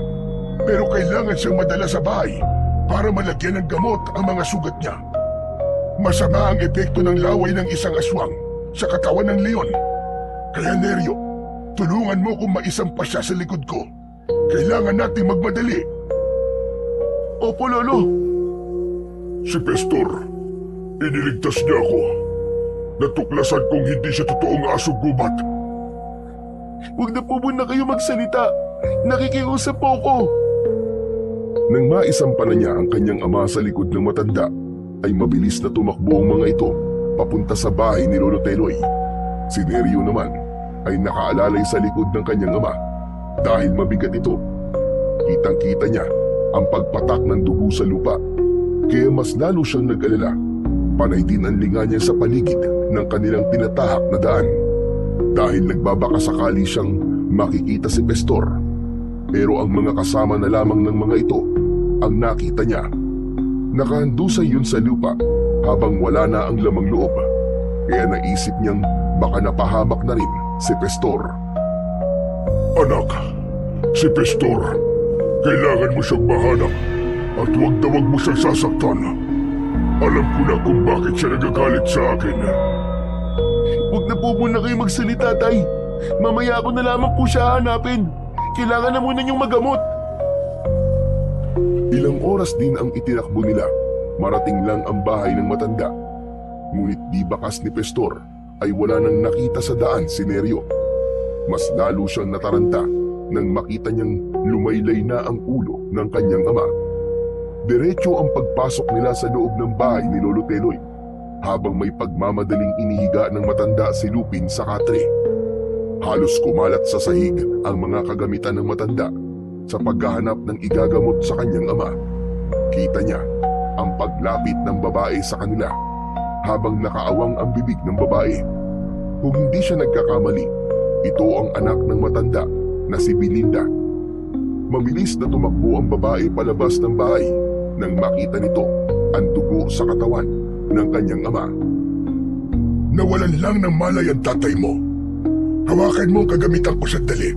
S2: Pero kailangan siyang madala sa bahay para malagyan ng gamot ang mga sugat niya. Masama ang epekto ng laway ng isang aswang sa katawan ng leon. Kaya Neryo, tulungan mo kung maisampa siya sa likod ko. Kailangan nating magmadali.
S1: Opo, Lolo.
S2: Si Pestor, iniligtas niya ako. Natuklasan kong hindi siya totoong asong gubat.
S1: Huwag na po muna kayo magsalita. Nakikiusap po ko.
S3: Nang maisampa na niya ang kanyang ama sa likod ng matanda, ay mabilis na tumakbo ang mga ito papunta sa bahay ni Lolo Teloy. Si Neryo naman ay nakaalalay sa likod ng kanyang ama dahil mabigat ito. Kitang-kita niya ang pagpatak ng dugo sa lupa, kaya mas lalo siyang nag-alala. Panay din ang linga niya sa paligid ng kanilang tinatahak na daan dahil nagbabaka sakali siyang makikita si Pestor. Pero ang mga kasama na lamang ng mga ito ang nakita niya. Nakahandusay yun sa lupa habang wala na ang lamang loob, kaya naisip niyang baka napahamak na rin si Pestor.
S2: Anak, si Pestor, kailangan mo siyang mahanap at huwag na huwag mo siyang sasaktan. Alam ko na kung bakit siya nagagalit sa akin.
S1: Huwag na po muna kayo magsalita, Tay. Mamaya ako na lamang po siya hanapin. Kailangan na muna niyong magamot.
S3: Ilang oras din ang itinakbo nila. Marating lang ang bahay ng matanda. Ngunit di bakas ni Pestor ay wala nang nakita sa daan si Neryo. Mas lalo siyang nataranta nang makita niyang lumaylay na ang ulo ng kanyang ama. Diretso ang pagpasok nila sa loob ng bahay ni Lolo Teloy habang may pagmamadaling inihiga ng matanda si Lupin sa katre. Halos kumalat sa sahig ang mga kagamitan ng matanda sa paghahanap ng igagamot sa kanyang ama. Kita niya ang paglapit ng babae sa kanila habang nakaawang ang bibig ng babae. Kung hindi siya nagkakamali, ito ang anak ng matanda na si Belinda. Mabilis na tumakbo ang babae palabas ng bahay nang makita nito ang dugo sa katawan ng kanyang ama.
S2: Nawalan lang ng malay ang tatay mo. Hawakan mo ang kagamitan ko sandali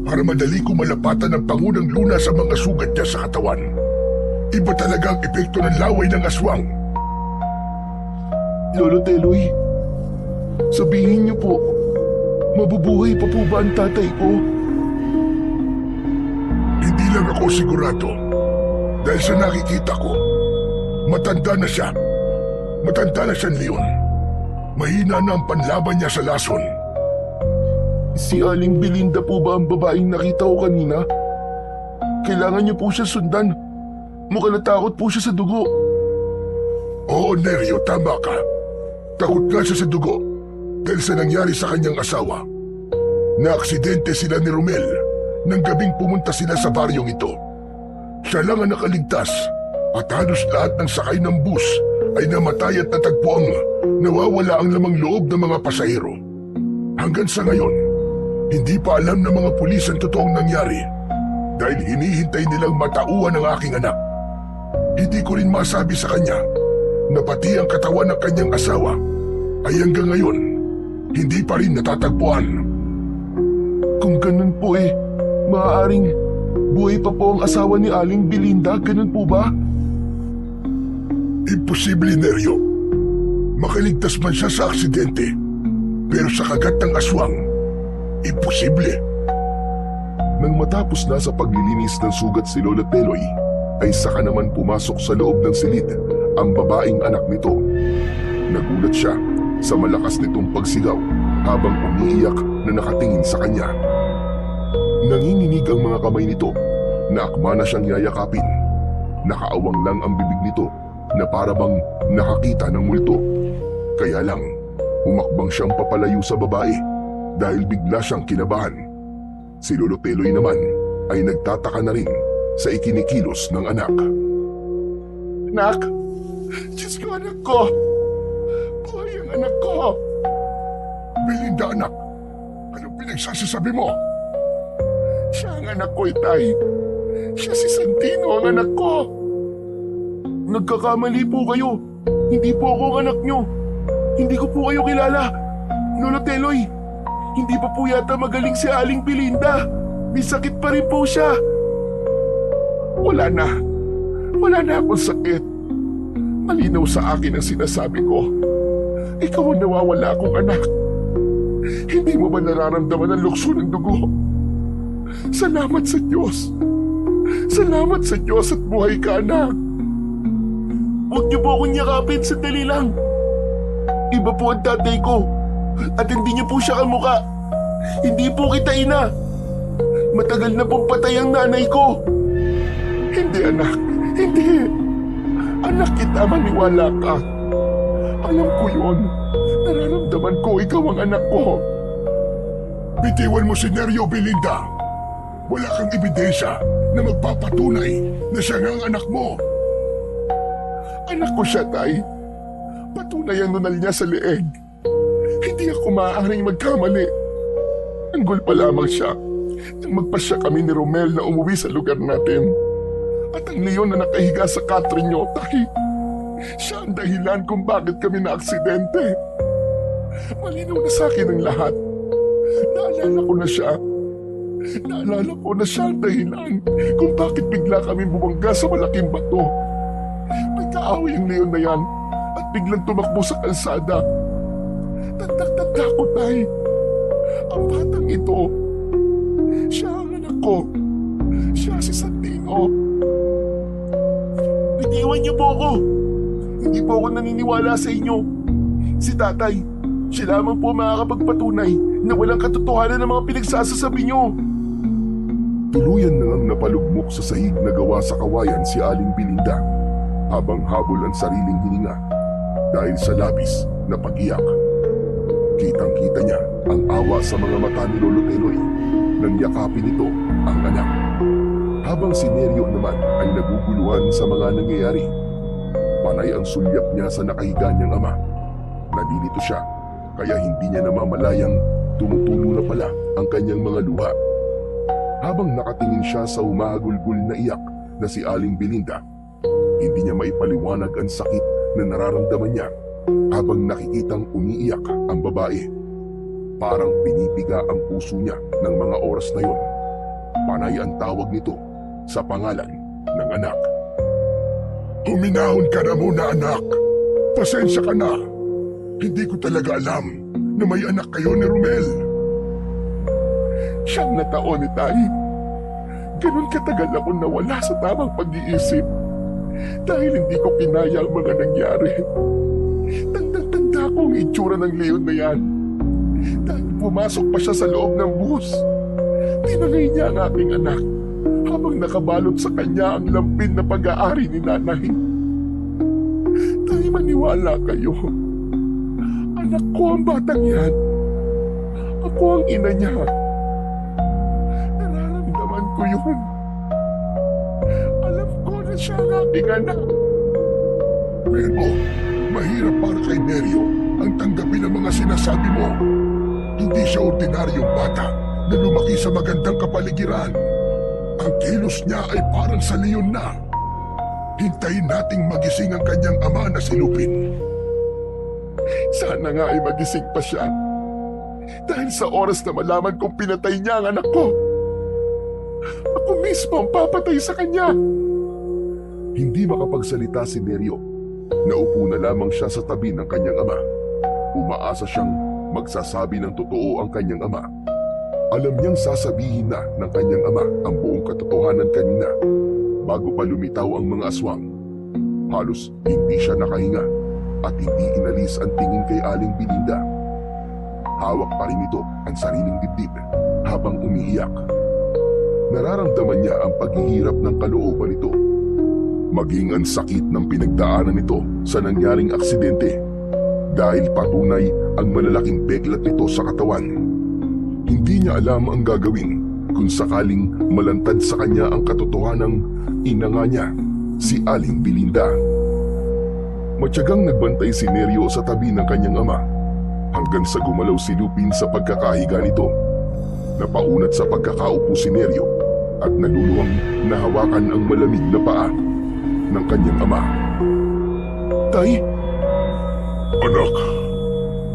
S2: para madali ko malapatan ang pangunang luna sa mga sugat niya sa katawan. Iba talaga ang epekto ng laway ng aswang.
S1: Lolo Teloy, sabihin niyo po, mabubuhay pa po ba ang tatay ko?
S2: Hindi lang ako sigurado. Dahil sa nakikita ko, matanda na siya. Matanda na siyang leon. Mahina na ang panlaban niya sa lason.
S1: Si Aling Belinda po ba ang babaeng nakita ko kanina? Kailangan niyo po siya sundan. Mukhang natakot po siya sa dugo.
S2: Oo, Neryo, tama ka. Takot nga siya sa dugo dahil sa nangyari sa kanyang asawa. Naaksidente sila ni Romel nang gabing pumunta sila sa baryong ito. Siya lang ang nakaligtas at halos lahat ng sakay ng bus ay namatay at natagpuang nawawala ang lamang loob ng mga pasahero. Hanggang sa ngayon, hindi pa alam ng mga pulis ang totoong nangyari dahil hinihintay nilang matauhan ang aking anak. Hindi ko rin masabi sa kanya na pati ang katawan ng kanyang asawa ay hanggang ngayon hindi pa rin natatagpuan.
S1: Kung ganun po maaaring Buhay pa po ang asawa ni Aling Belinda, ganun po ba?
S2: Imposible, Neryo. Makaligtas man siya sa aksidente. Pero sa kagat ng aswang, imposible.
S3: Nang matapos na sa paglilinis ng sugat si Lola Teloy, ay saka naman pumasok sa loob ng silid ang babaeng anak nito. Nagulat siya sa malakas nitong pagsigaw habang umiiyak na nakatingin sa kanya. Nanginginig ang mga kamay nito na akma na siyang yayakapin. Nakaawang lang ang bibig nito na para bang nakakita ng multo. Kaya lang, umakbang siyang papalayo sa babae dahil bigla siyang kinabahan. Si Lolo Teloy naman ay nagtataka na rin sa ikinikilos ng anak.
S1: Anak! Diyos ko, anak ko! Buhay ang anak ko!
S2: Belinda, anak. Anong pinagsasasabi mo?
S1: Siya ang anak ko, Itay. Siya si Santino, ang anak ko. Nagkakamali po kayo. Hindi po ako ang anak nyo. Hindi ko po kayo kilala. Lolo Teloy, hindi pa po yata magaling si Aling Belinda. May sakit pa rin po siya. Wala na. Wala na akong sakit. Malinaw sa akin ang sinasabi ko. Ikaw ang nawawala akong anak. Hindi mo ba nararamdaman ang lukso ng dugo? Salamat sa Diyos. Salamat sa Diyos at buhay ka, anak. Huwag niyo po akong yakapin, sandali lang. Iba po ang tatay ko at hindi niyo po siya kamukha. Hindi po kita ina. Matagal na pong patay ang nanay ko. Hindi, anak. Hindi. Anak kita, maniwala ka. Alam ko yun. Nararamdaman ko ikaw ang anak ko.
S2: Bitiwan mo si Neryo, Belinda. Wala kang ebidensya na magpapatunay na siya nga ang anak mo.
S1: Anak ko siya, Tay. Patunay ang nunal niya sa leeg. Hindi ako maaaring magkamali. Anggol pa lamang siya nang magpasya kami ni Romel na umuwi sa lugar natin. At ang leon na nakahiga sa katre niyo, Tay, siya ang dahilan kung bakit kami na-aksidente. Malinaw na sa akin ang lahat. Naalala ko na siya. Naalala ko na siya ang dahilan kung bakit bigla kami bumangga sa malaking bato. May kaaway ang leon na yan at biglang tumakbo sa kalsada. Tanda ko, Tay. Ang batang ito, siya ang anak ko. Siya si Santino. Bitiwan niyo po ako. Hindi po ako naniniwala sa inyo. Si Tatay, siya lamang po makakapagpatunay na walang katotohanan ng mga pinagsasasabi niyo.
S3: Tuluyan na ngang napalugmok sa sahig na gawa sa kawayan si Aling Belinda habang habol ang sariling hininga dahil sa labis na pag-iyak. Kitang-kita niya ang awa sa mga mata ni Lolo Teloy nang yakapin nito ang anak. Habang si Neryo naman ay naguguluhan sa mga nangyayari. Panay ang sulyap niya sa nakahiga niyang ama. Nalilito siya kaya hindi niya namamalayang tumutulo na pala ang kanyang mga luha. Habang nakatingin siya sa humahagulgul na iyak na si Aling Belinda, hindi niya maipaliwanag ang sakit na nararamdaman niya habang nakikitang umiiyak ang babae. Parang pinipiga ang puso niya ng mga oras na yon. Panay ang tawag nito sa pangalan ng anak.
S2: Huminahon ka na muna, anak. Pasensya ka na. Hindi ko talaga alam na may anak kayo ni Romel.
S1: 9 na taon ni Tay. Ganun katagal ako nawala sa tamang pag-iisip. Dahil hindi ko kinaya ang mga nangyari. Tandang-tanda ko ang itsura ng leon na yan. Dahil pumasok pa siya sa loob ng bus. Tinangay niya ang aking anak habang nakabalot sa kanya ang lampin na pag-aari ni nanay. Tay, maniwala kayo. Anak ko ang batang yan. Ako ang ina niya. Nararamdaman ko yun. Alam ko na siya ang aking anak.
S2: Pero mahirap para kay Neryo ang tanggapin ang mga sinasabi mo. Hindi siya ordinaryong bata na lumaki sa magandang kapaligiran. Ang kilos niya ay parang sa leon na. Hintayin nating magising ang kanyang ama na si Lupin.
S1: Sana nga ay magising pa siya. Dahil sa oras na malaman kong pinatay niya ang anak ko,
S3: Ako mismo ang papatay sa kanya. Hindi makapagsalita si Neryo. Naupo na lamang siya sa tabi ng kanyang ama. Umaasa siyang magsasabi ng totoo ang kanyang ama. Alam niyang sasabihin na ng kanyang ama ang buong katotohanan kanina bago pa lumitaw ang mga aswang. Halos hindi siya nakahinga at hindi inalis ang tingin kay Aling Belinda. Hawak pa rin ito ang sariling dibdib habang umiiyak. Nararamdaman niya ang paghihirap ng kalooban nito, maging ang sakit ng pinagdaanan nito sa nangyaring aksidente dahil patunay ang malalaking beglat nito sa katawan. Hindi niya alam ang gagawin kung sakaling malantad sa kanya ang katotohanang ina nga niya, si Aling Belinda. Matyagang nagbantay si Neryo sa tabi ng kanyang ama hanggang sa gumalaw si Lupin sa pagkakahiga nito. Napaunat sa pagkakaupo si Neryo at naluluwang nahawakan ang malamig na paa ng kanyang ama. Tay?
S2: Anak,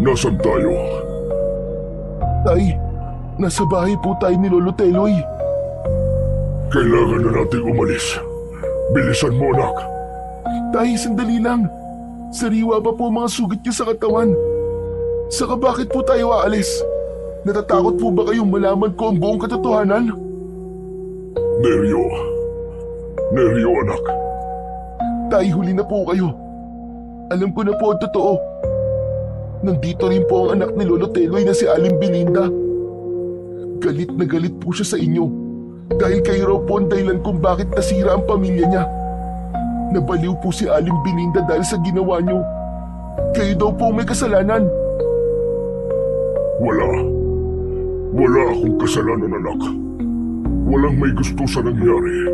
S2: nasan tayo?
S3: Tay, nasa bahay po tayo ni Lolo Teloy.
S2: Kailangan na nating umalis. Bilisan mo, anak.
S3: Tay, sandali lang. Sariwa pa po mga sugat niyo sa katawan. Saka bakit po tayo aalis? Natatakot po ba kayong malaman ko ang buong katotohanan?
S2: Neryo. Neryo, anak.
S3: Tay, huli na po kayo. Alam ko na po ang totoo. Nandito rin po ang anak ni Lolo Teloy na si Aling Belinda. Galit na galit po siya sa inyo dahil kayo raw po ang dahilan kung bakit nasira ang pamilya niya. Nabaliw po si Aling Belinda dahil sa ginawa niyo. Kayo daw po may kasalanan.
S2: Wala akong kasalanan, anak. Walang may gusto sa nangyari.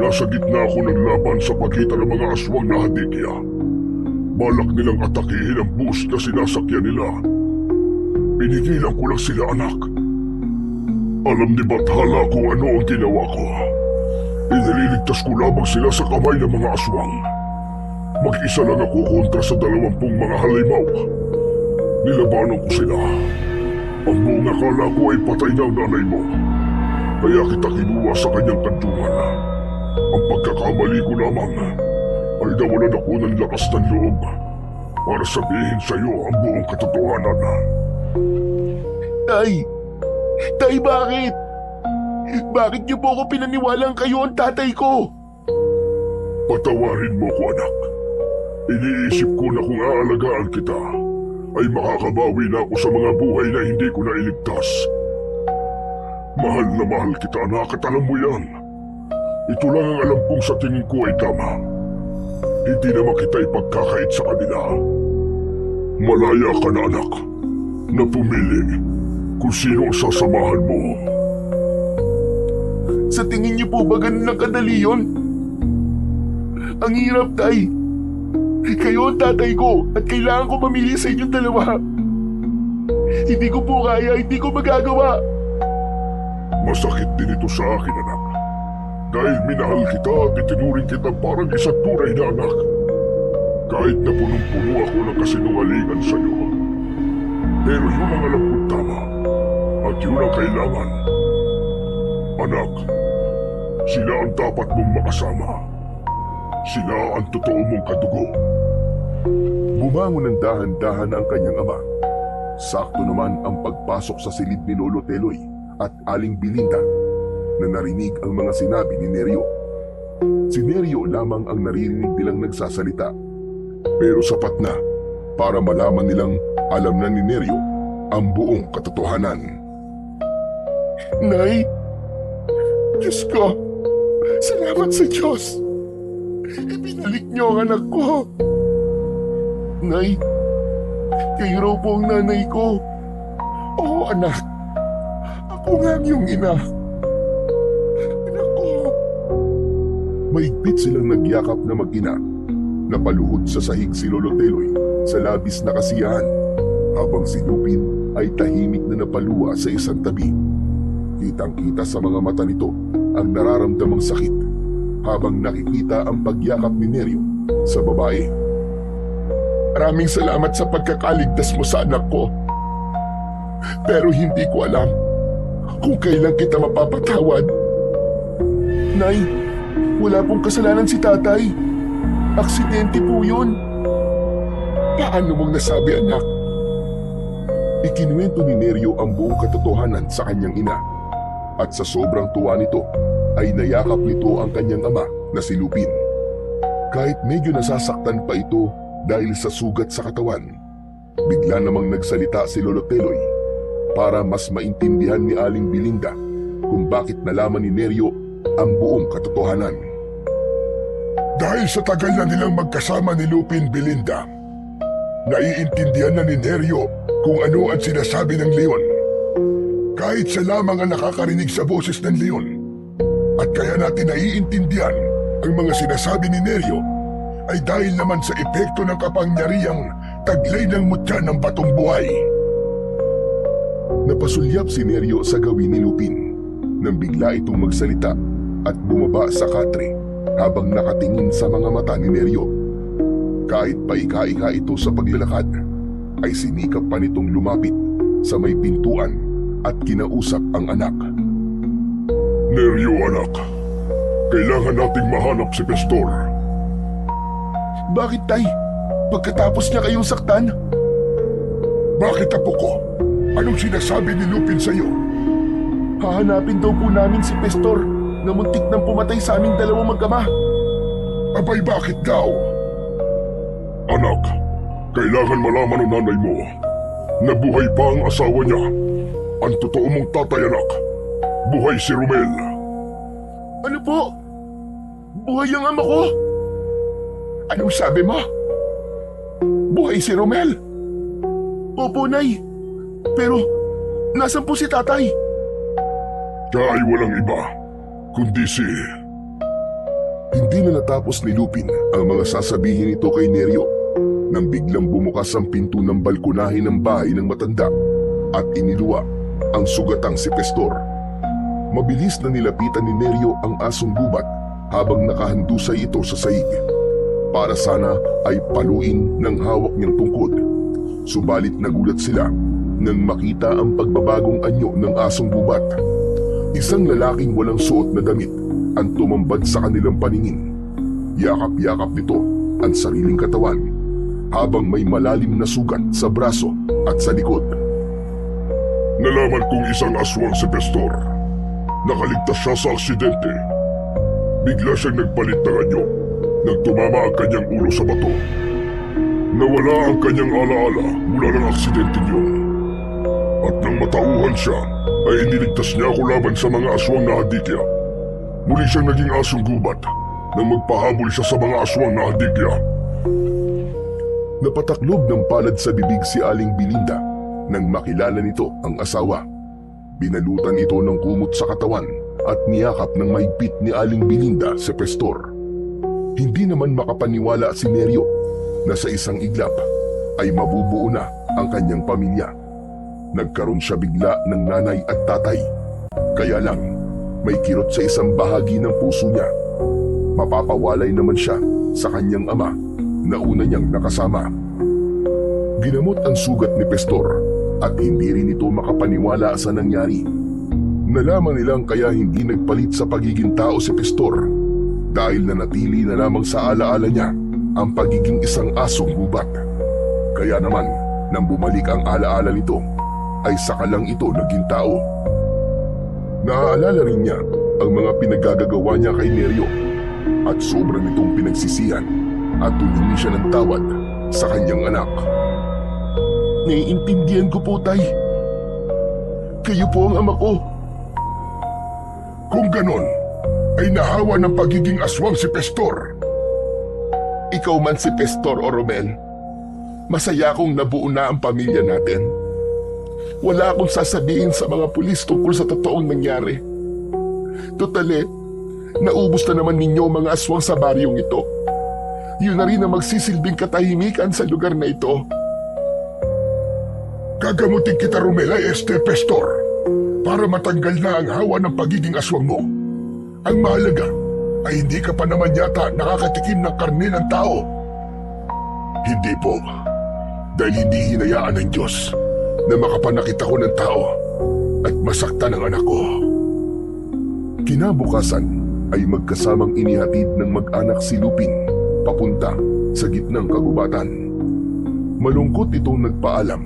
S2: Nasa gitna ako ng laban sa pagitan ng mga aswang na hadikya. Balak nilang atakihin ang bus na sinasakyan nila. Pinigilan ko lang sila, anak. Alam ni Bathala kung ano ang ginawa ko. Inililigtas ko lamang sila sa kamay ng mga aswang. Mag-isa lang ako kontra sa 20 mga halimaw. Nilabanan ko sila. Ang buong akala ko ay patay na ang nanay mo. Kaya kita kinuha sa kanyang kantungan. Ang pagkakamali ko lamang ay nawalan ako ng lakas ng loob para sabihin sa iyo ang buong katotohanan.
S3: Tay! Tay, bakit? Bakit niyo po ako pinaniwalang kayo ang tatay ko?
S2: Patawarin mo ko, anak. Iniisip ko na kung aalagaan kita, ay makakabawi na ako sa mga buhay na hindi ko nailigtas. Mahal na mahal kita, anak, at alam mo yan. Ito lang ang alam kong sa tingin ko ay tama. Hindi naman kita ipagkakait sa kanila. Malaya ka na, anak, na pumili kung sino ang sasamahan mo.
S3: Sa tingin niyo po ba ganun lang kadali yun? Ang hirap, Tay. Kayo ang tatay ko at kailangan ko mamili sa inyong dalawa. Hindi ko po kaya, hindi ko magagawa.
S2: Masakit din ito sa akin, anak. Dahil minahal kita at itinuring kita parang isang tunay na anak. Kahit na punong-puno ako ng kasinungalingan sa iyo. Pero yun ang alam kong tama. At yun ang kailangan. Anak, sila ang dapat mong makasama. Sila ang totoo mong kadugo.
S3: Bumangon ng dahan-dahan ang kanyang ama. Sakto naman ang pagpasok sa silid ni Lolo Teloy at Aling Belinda na narinig ang mga sinabi ni Neryo. Si Neryo lamang ang naririnig nilang nagsasalita. Pero sapat na para malaman nilang alam na ni Neryo ang buong katotohanan. Nay! Diyos ko! Salamat sa Diyos! Ibinalik niyo ang anak ko! Nay! Kayo raw po ang nanay ko! Oo, anak! Ako nga ang iyong ina! Anak ko! Mahigpit silang nagyakap na mag-ina. Napaluhod sa sahig si Lolo Teloy sa labis na kasiyahan habang si Lupin ay tahimik na napaluwa sa isang tabi. Kitang-kita sa mga mata nito ang nararamdamang sakit habang nakikita ang pagyakap ni Neryo sa babae. Maraming salamat sa pagkakaligtas mo sa anak ko. Pero hindi ko alam kung kailan kita mapapatawad
S1: Nay, wala pong kasalanan si tatay. Aksidente po yun.
S3: Paano mong nasabi, anak? Ikinuwento ni Neryo ang buong katotohanan sa kanyang ina. At sa sobrang tuwa nito, ay nayakap nito ang kanyang ama na si Lupin. Kahit medyo nasasaktan pa ito dahil sa sugat sa katawan, bigla namang nagsalita si Lolo Teloy para mas maintindihan ni Aling Belinda kung bakit nalaman ni Neryo ang buong katotohanan.
S2: Dahil sa tagal na nilang magkasama ni Lupin, Belinda, naiintindihan na ni Neryo kung ano ang sinasabi ng leon. Kahit siya lamang ang nakakarinig sa boses ng leon. At kaya natin naiintindihan ang mga sinasabi ni Neryo ay dahil naman sa epekto ng kapangyarihang taglay ng mutya ng batong buhay.
S3: Napasulyap si Neryo sa gawin ni Lupin nang bigla itong magsalita at bumaba sa katre habang nakatingin sa mga mata ni Neryo. Kahit paika-ika ito sa paglalakad, ay sinikap pa nitong lumapit sa may pintuan at kinausap ang anak.
S2: Neryo, anak, kailangan nating mahanap si Pastor.
S1: Bakit, Tay? Pagkatapos niya kayong saktan?
S2: Bakit, apo ko? Anong sinasabi ni Lupin sa'yo?
S1: Hahanapin daw po namin si Pastor na muntik nang pumatay sa aming dalawang mag-ama.
S2: Abay, bakit daw? Anak, kailangan malaman ng nanay mo na buhay pa ang asawa niya. Ang totoo mong tatay, anak. Buhay si Romel.
S1: Ano po? Buhay ang ama ko? Anong sabi mo? Buhay si Romel? Opo, Nay. Pero, nasan po si tatay?
S2: Siya ay walang iba, kundi si...
S3: Hindi na natapos ni Lupin ang mga sasabihin nito kay Neryo nang biglang bumukas ang pinto ng balkonahe ng bahay ng matanda at iniluwa ang sugatang si Pastor. Mabilis na nilapitan ni Neryo ang asong gubat habang nakahandusay ito sa saig. Para sana ay paluin ng hawak niyang tungkod. Subalit nagulat sila nang makita ang pagbabagong anyo ng asong gubat. Isang lalaking walang suot na damit ang tumambad sa kanilang paningin. Yakap-yakap nito ang sariling katawan habang may malalim na sugat sa braso at sa likod.
S2: Nalaman kong isang aswang si Pastor. Nakaligtas siya sa aksidente. Bigla siyang nagpalit ng anyo nang tumama ang kanyang ulo sa bato. Nawala ang kanyang alaala mula ng aksidente niyon. At nang matauhan siya, ay iniligtas niya ako laban sa mga aswang na hadikya. Muli siyang naging asong gubat nang magpahabol siya sa mga aswang na hadikya.
S3: Napataklob ng palad sa bibig si Aling Belinda nang makilala nito ang asawa. Binalutan ito ng kumot sa katawan at niyakap ng mahigpit ni Aling Belinda si Pastor. Hindi naman makapaniwala si Neryo na sa isang iglap ay mabubuo na ang kanyang pamilya. Nagkaroon siya bigla ng nanay at tatay. Kaya lang, may kirot sa isang bahagi ng puso niya. Mapapawalay naman siya sa kanyang ama na una niyang nakasama. Ginamot ang sugat ni Pastor at hindi rin ito makapaniwala sa nangyari. Nalaman nilang kaya hindi nagpalit sa pagiging tao si Pastor dahil nanatili na lamang sa alaala niya ang pagiging isang asong gubat. Kaya naman, nang bumalik ang alaala nito, ay saka lang ito naging tao. Naaalala rin niya ang mga pinagagagawa niya kay Neryo at sobrang nitong pinagsisihan at humingi siya ng tawad sa kanyang anak.
S1: Naiintindihan ko po, Tay. Kayo po ang ama ko.
S2: Kung ganon, ay nahawa ng pagiging aswang si Pastor.
S1: Ikaw man si Pastor o Romel, masaya akong nabuo na ang pamilya natin. Wala akong sasabihin sa mga pulis tungkol sa totoong nangyari. Totale, naubos na naman ninyo mga aswang sa baryong ito. Yun na rin ang magsisilbing katahimikan sa lugar na ito.
S2: Gagamutin kita, Romel, ay Pastor, para matanggal na ang hawa ng pagiging aswang mo. Ang mahalaga ay hindi ka pa naman yata nakakatikim ng karne ng tao. Hindi po, dahil hindi hinayaan ng Diyos na makapanakit ako ng tao at masaktan ang anak ko.
S3: Kinabukasan ay magkasamang inihatid ng mag-anak si Lupin papunta sa gitnang kagubatan. Malungkot itong nagpaalam.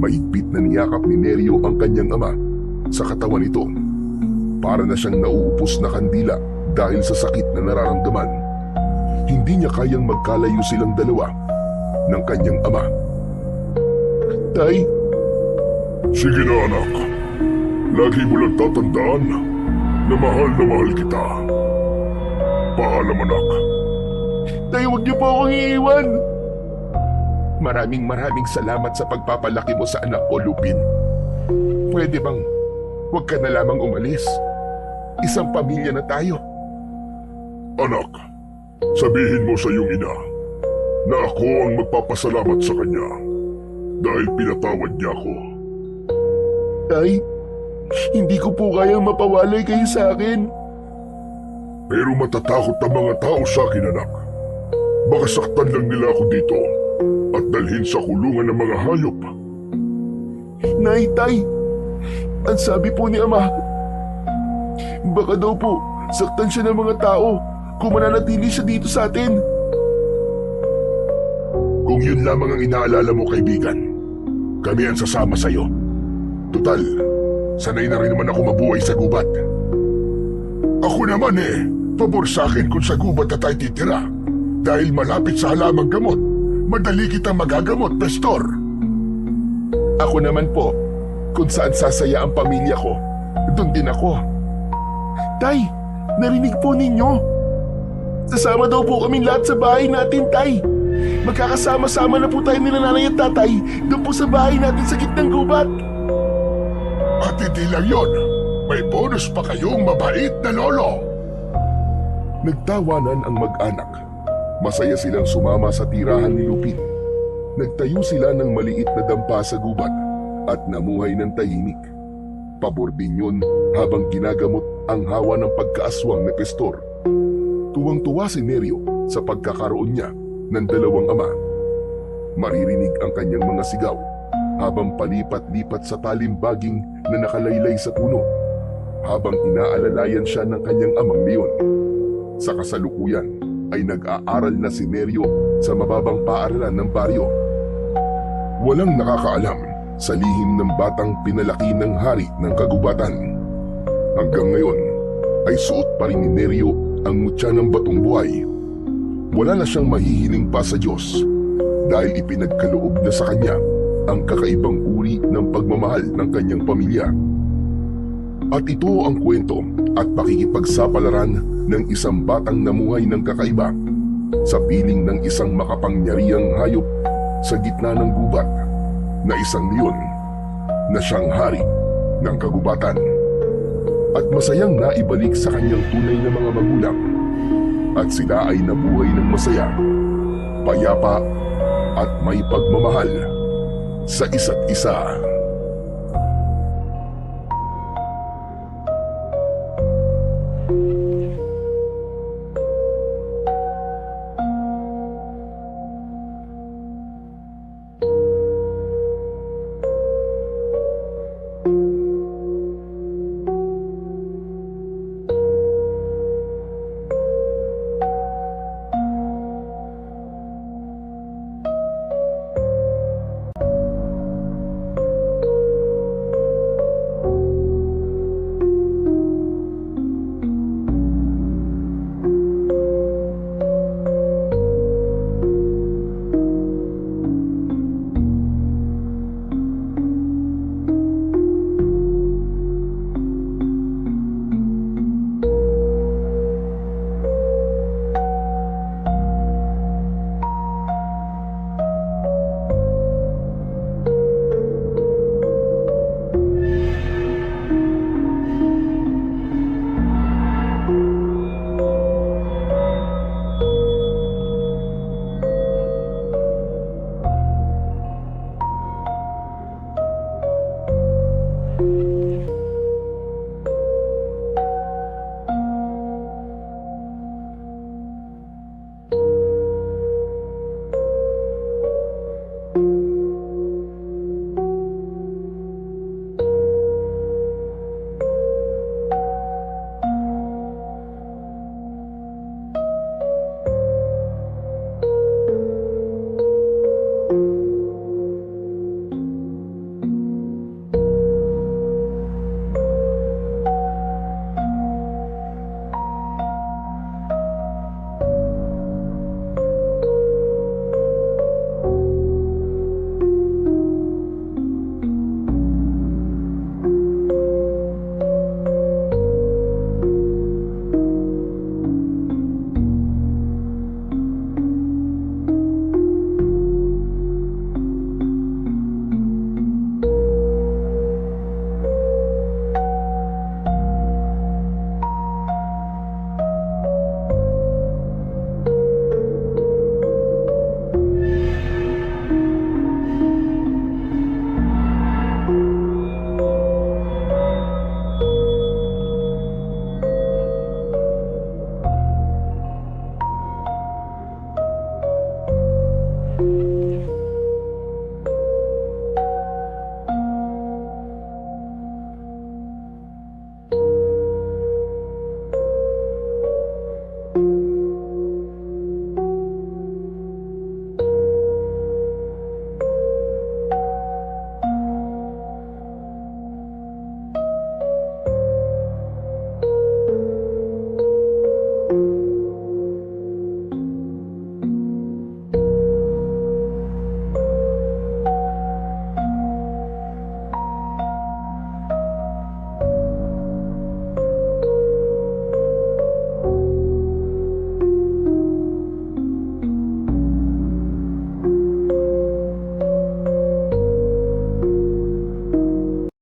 S3: Mahigpit na niyakap ni Nerio ang kanyang ama sa katawan nito. Para na siyang nauupos na kandila dahil sa sakit na nararamdaman. Hindi niya kayang magkalayo silang dalawa ng kanyang ama.
S1: Tay,
S2: Sige na anak. Lagi mo lang tatandaan na mahal kita. Paalam anak.
S1: tay, huwag niyo po akong iiwan.
S3: Maraming salamat sa pagpapalaki mo sa anak ko, Lupin. Pwede bang huwag ka na lamang umalis? Isang pamilya na tayo.
S2: Anak, sabihin mo sa iyong ina na ako ang magpapasalamat sa kanya dahil pinatawad niya ako.
S1: Tay, hindi ko po kayang mapawalay kayo sa akin.
S2: Pero matatakot ang mga tao sa akin, anak. Baka saktan lang nila ako dito at dalhin sa kulungan ng mga hayop.
S1: Nay, tay, ang sabi po ni Ama, baka daw po saktan siya ng mga tao kung mananatili siya dito sa atin.
S2: Kung yun lamang ang inaalala mo, kaibigan, kami ang sasama sa'yo. Tutal, sanay na rin naman ako mabuhay sa gubat. Ako naman pabor sa akin kung sa gubat na tayo titira. Dahil malapit sa halamang gamot, madali kitang magagamot, Pastor.
S3: Ako naman po, kung saan sasaya ang pamilya ko, doon din ako.
S1: Tay, narinig po ninyo. Sasama daw po kaming lahat sa bahay natin, tay. Magkakasama-sama na po tayo nila nanay at tatay doon po sa bahay natin sa gitnang gubat.
S2: At hindi lang yun, may bonus pa kayong mabait na lolo.
S3: Nagtawanan ang mag-anak. Masaya silang sumama sa tirahan ni Lupin. Nagtayo sila ng maliit na dampa sa gubat at namuhay ng tahimik. Pabor din yun habang ginagamot ang hawa ng pagkaaswang ni Pastor. Tuwang-tuwa si Nerio sa pagkakaroon niya ng dalawang ama. Maririnig ang kanyang mga sigaw habang palipat-lipat sa talimbaging na nakalaylay sa puno habang inaalalayan siya ng kanyang amang leon. Sa kasalukuyan ay nag-aaral na si Nerio sa mababang paaralan ng baryo. Walang nakakaalam sa lihim ng batang pinalaki ng hari ng kagubatan. Hanggang ngayon ay suot pa rin ni Nerio ang mutya ng batong buhay. Wala na siyang mahihiling pa sa Diyos dahil ipinagkaloob na sa kanya ang kakaibang uri ng pagmamahal ng kanyang pamilya. At ito ang kwento at pakikipagsapalaran ng isang batang namuhay ng kakaiba sa piling ng isang makapangyarihang hayop sa gitna ng gubat na isang leon na siyang hari ng kagubatan. At masayang naibalik sa kanyang tunay na mga magulang at sila ay nabuhay ng masaya, payapa at may pagmamahal sa isa't isa.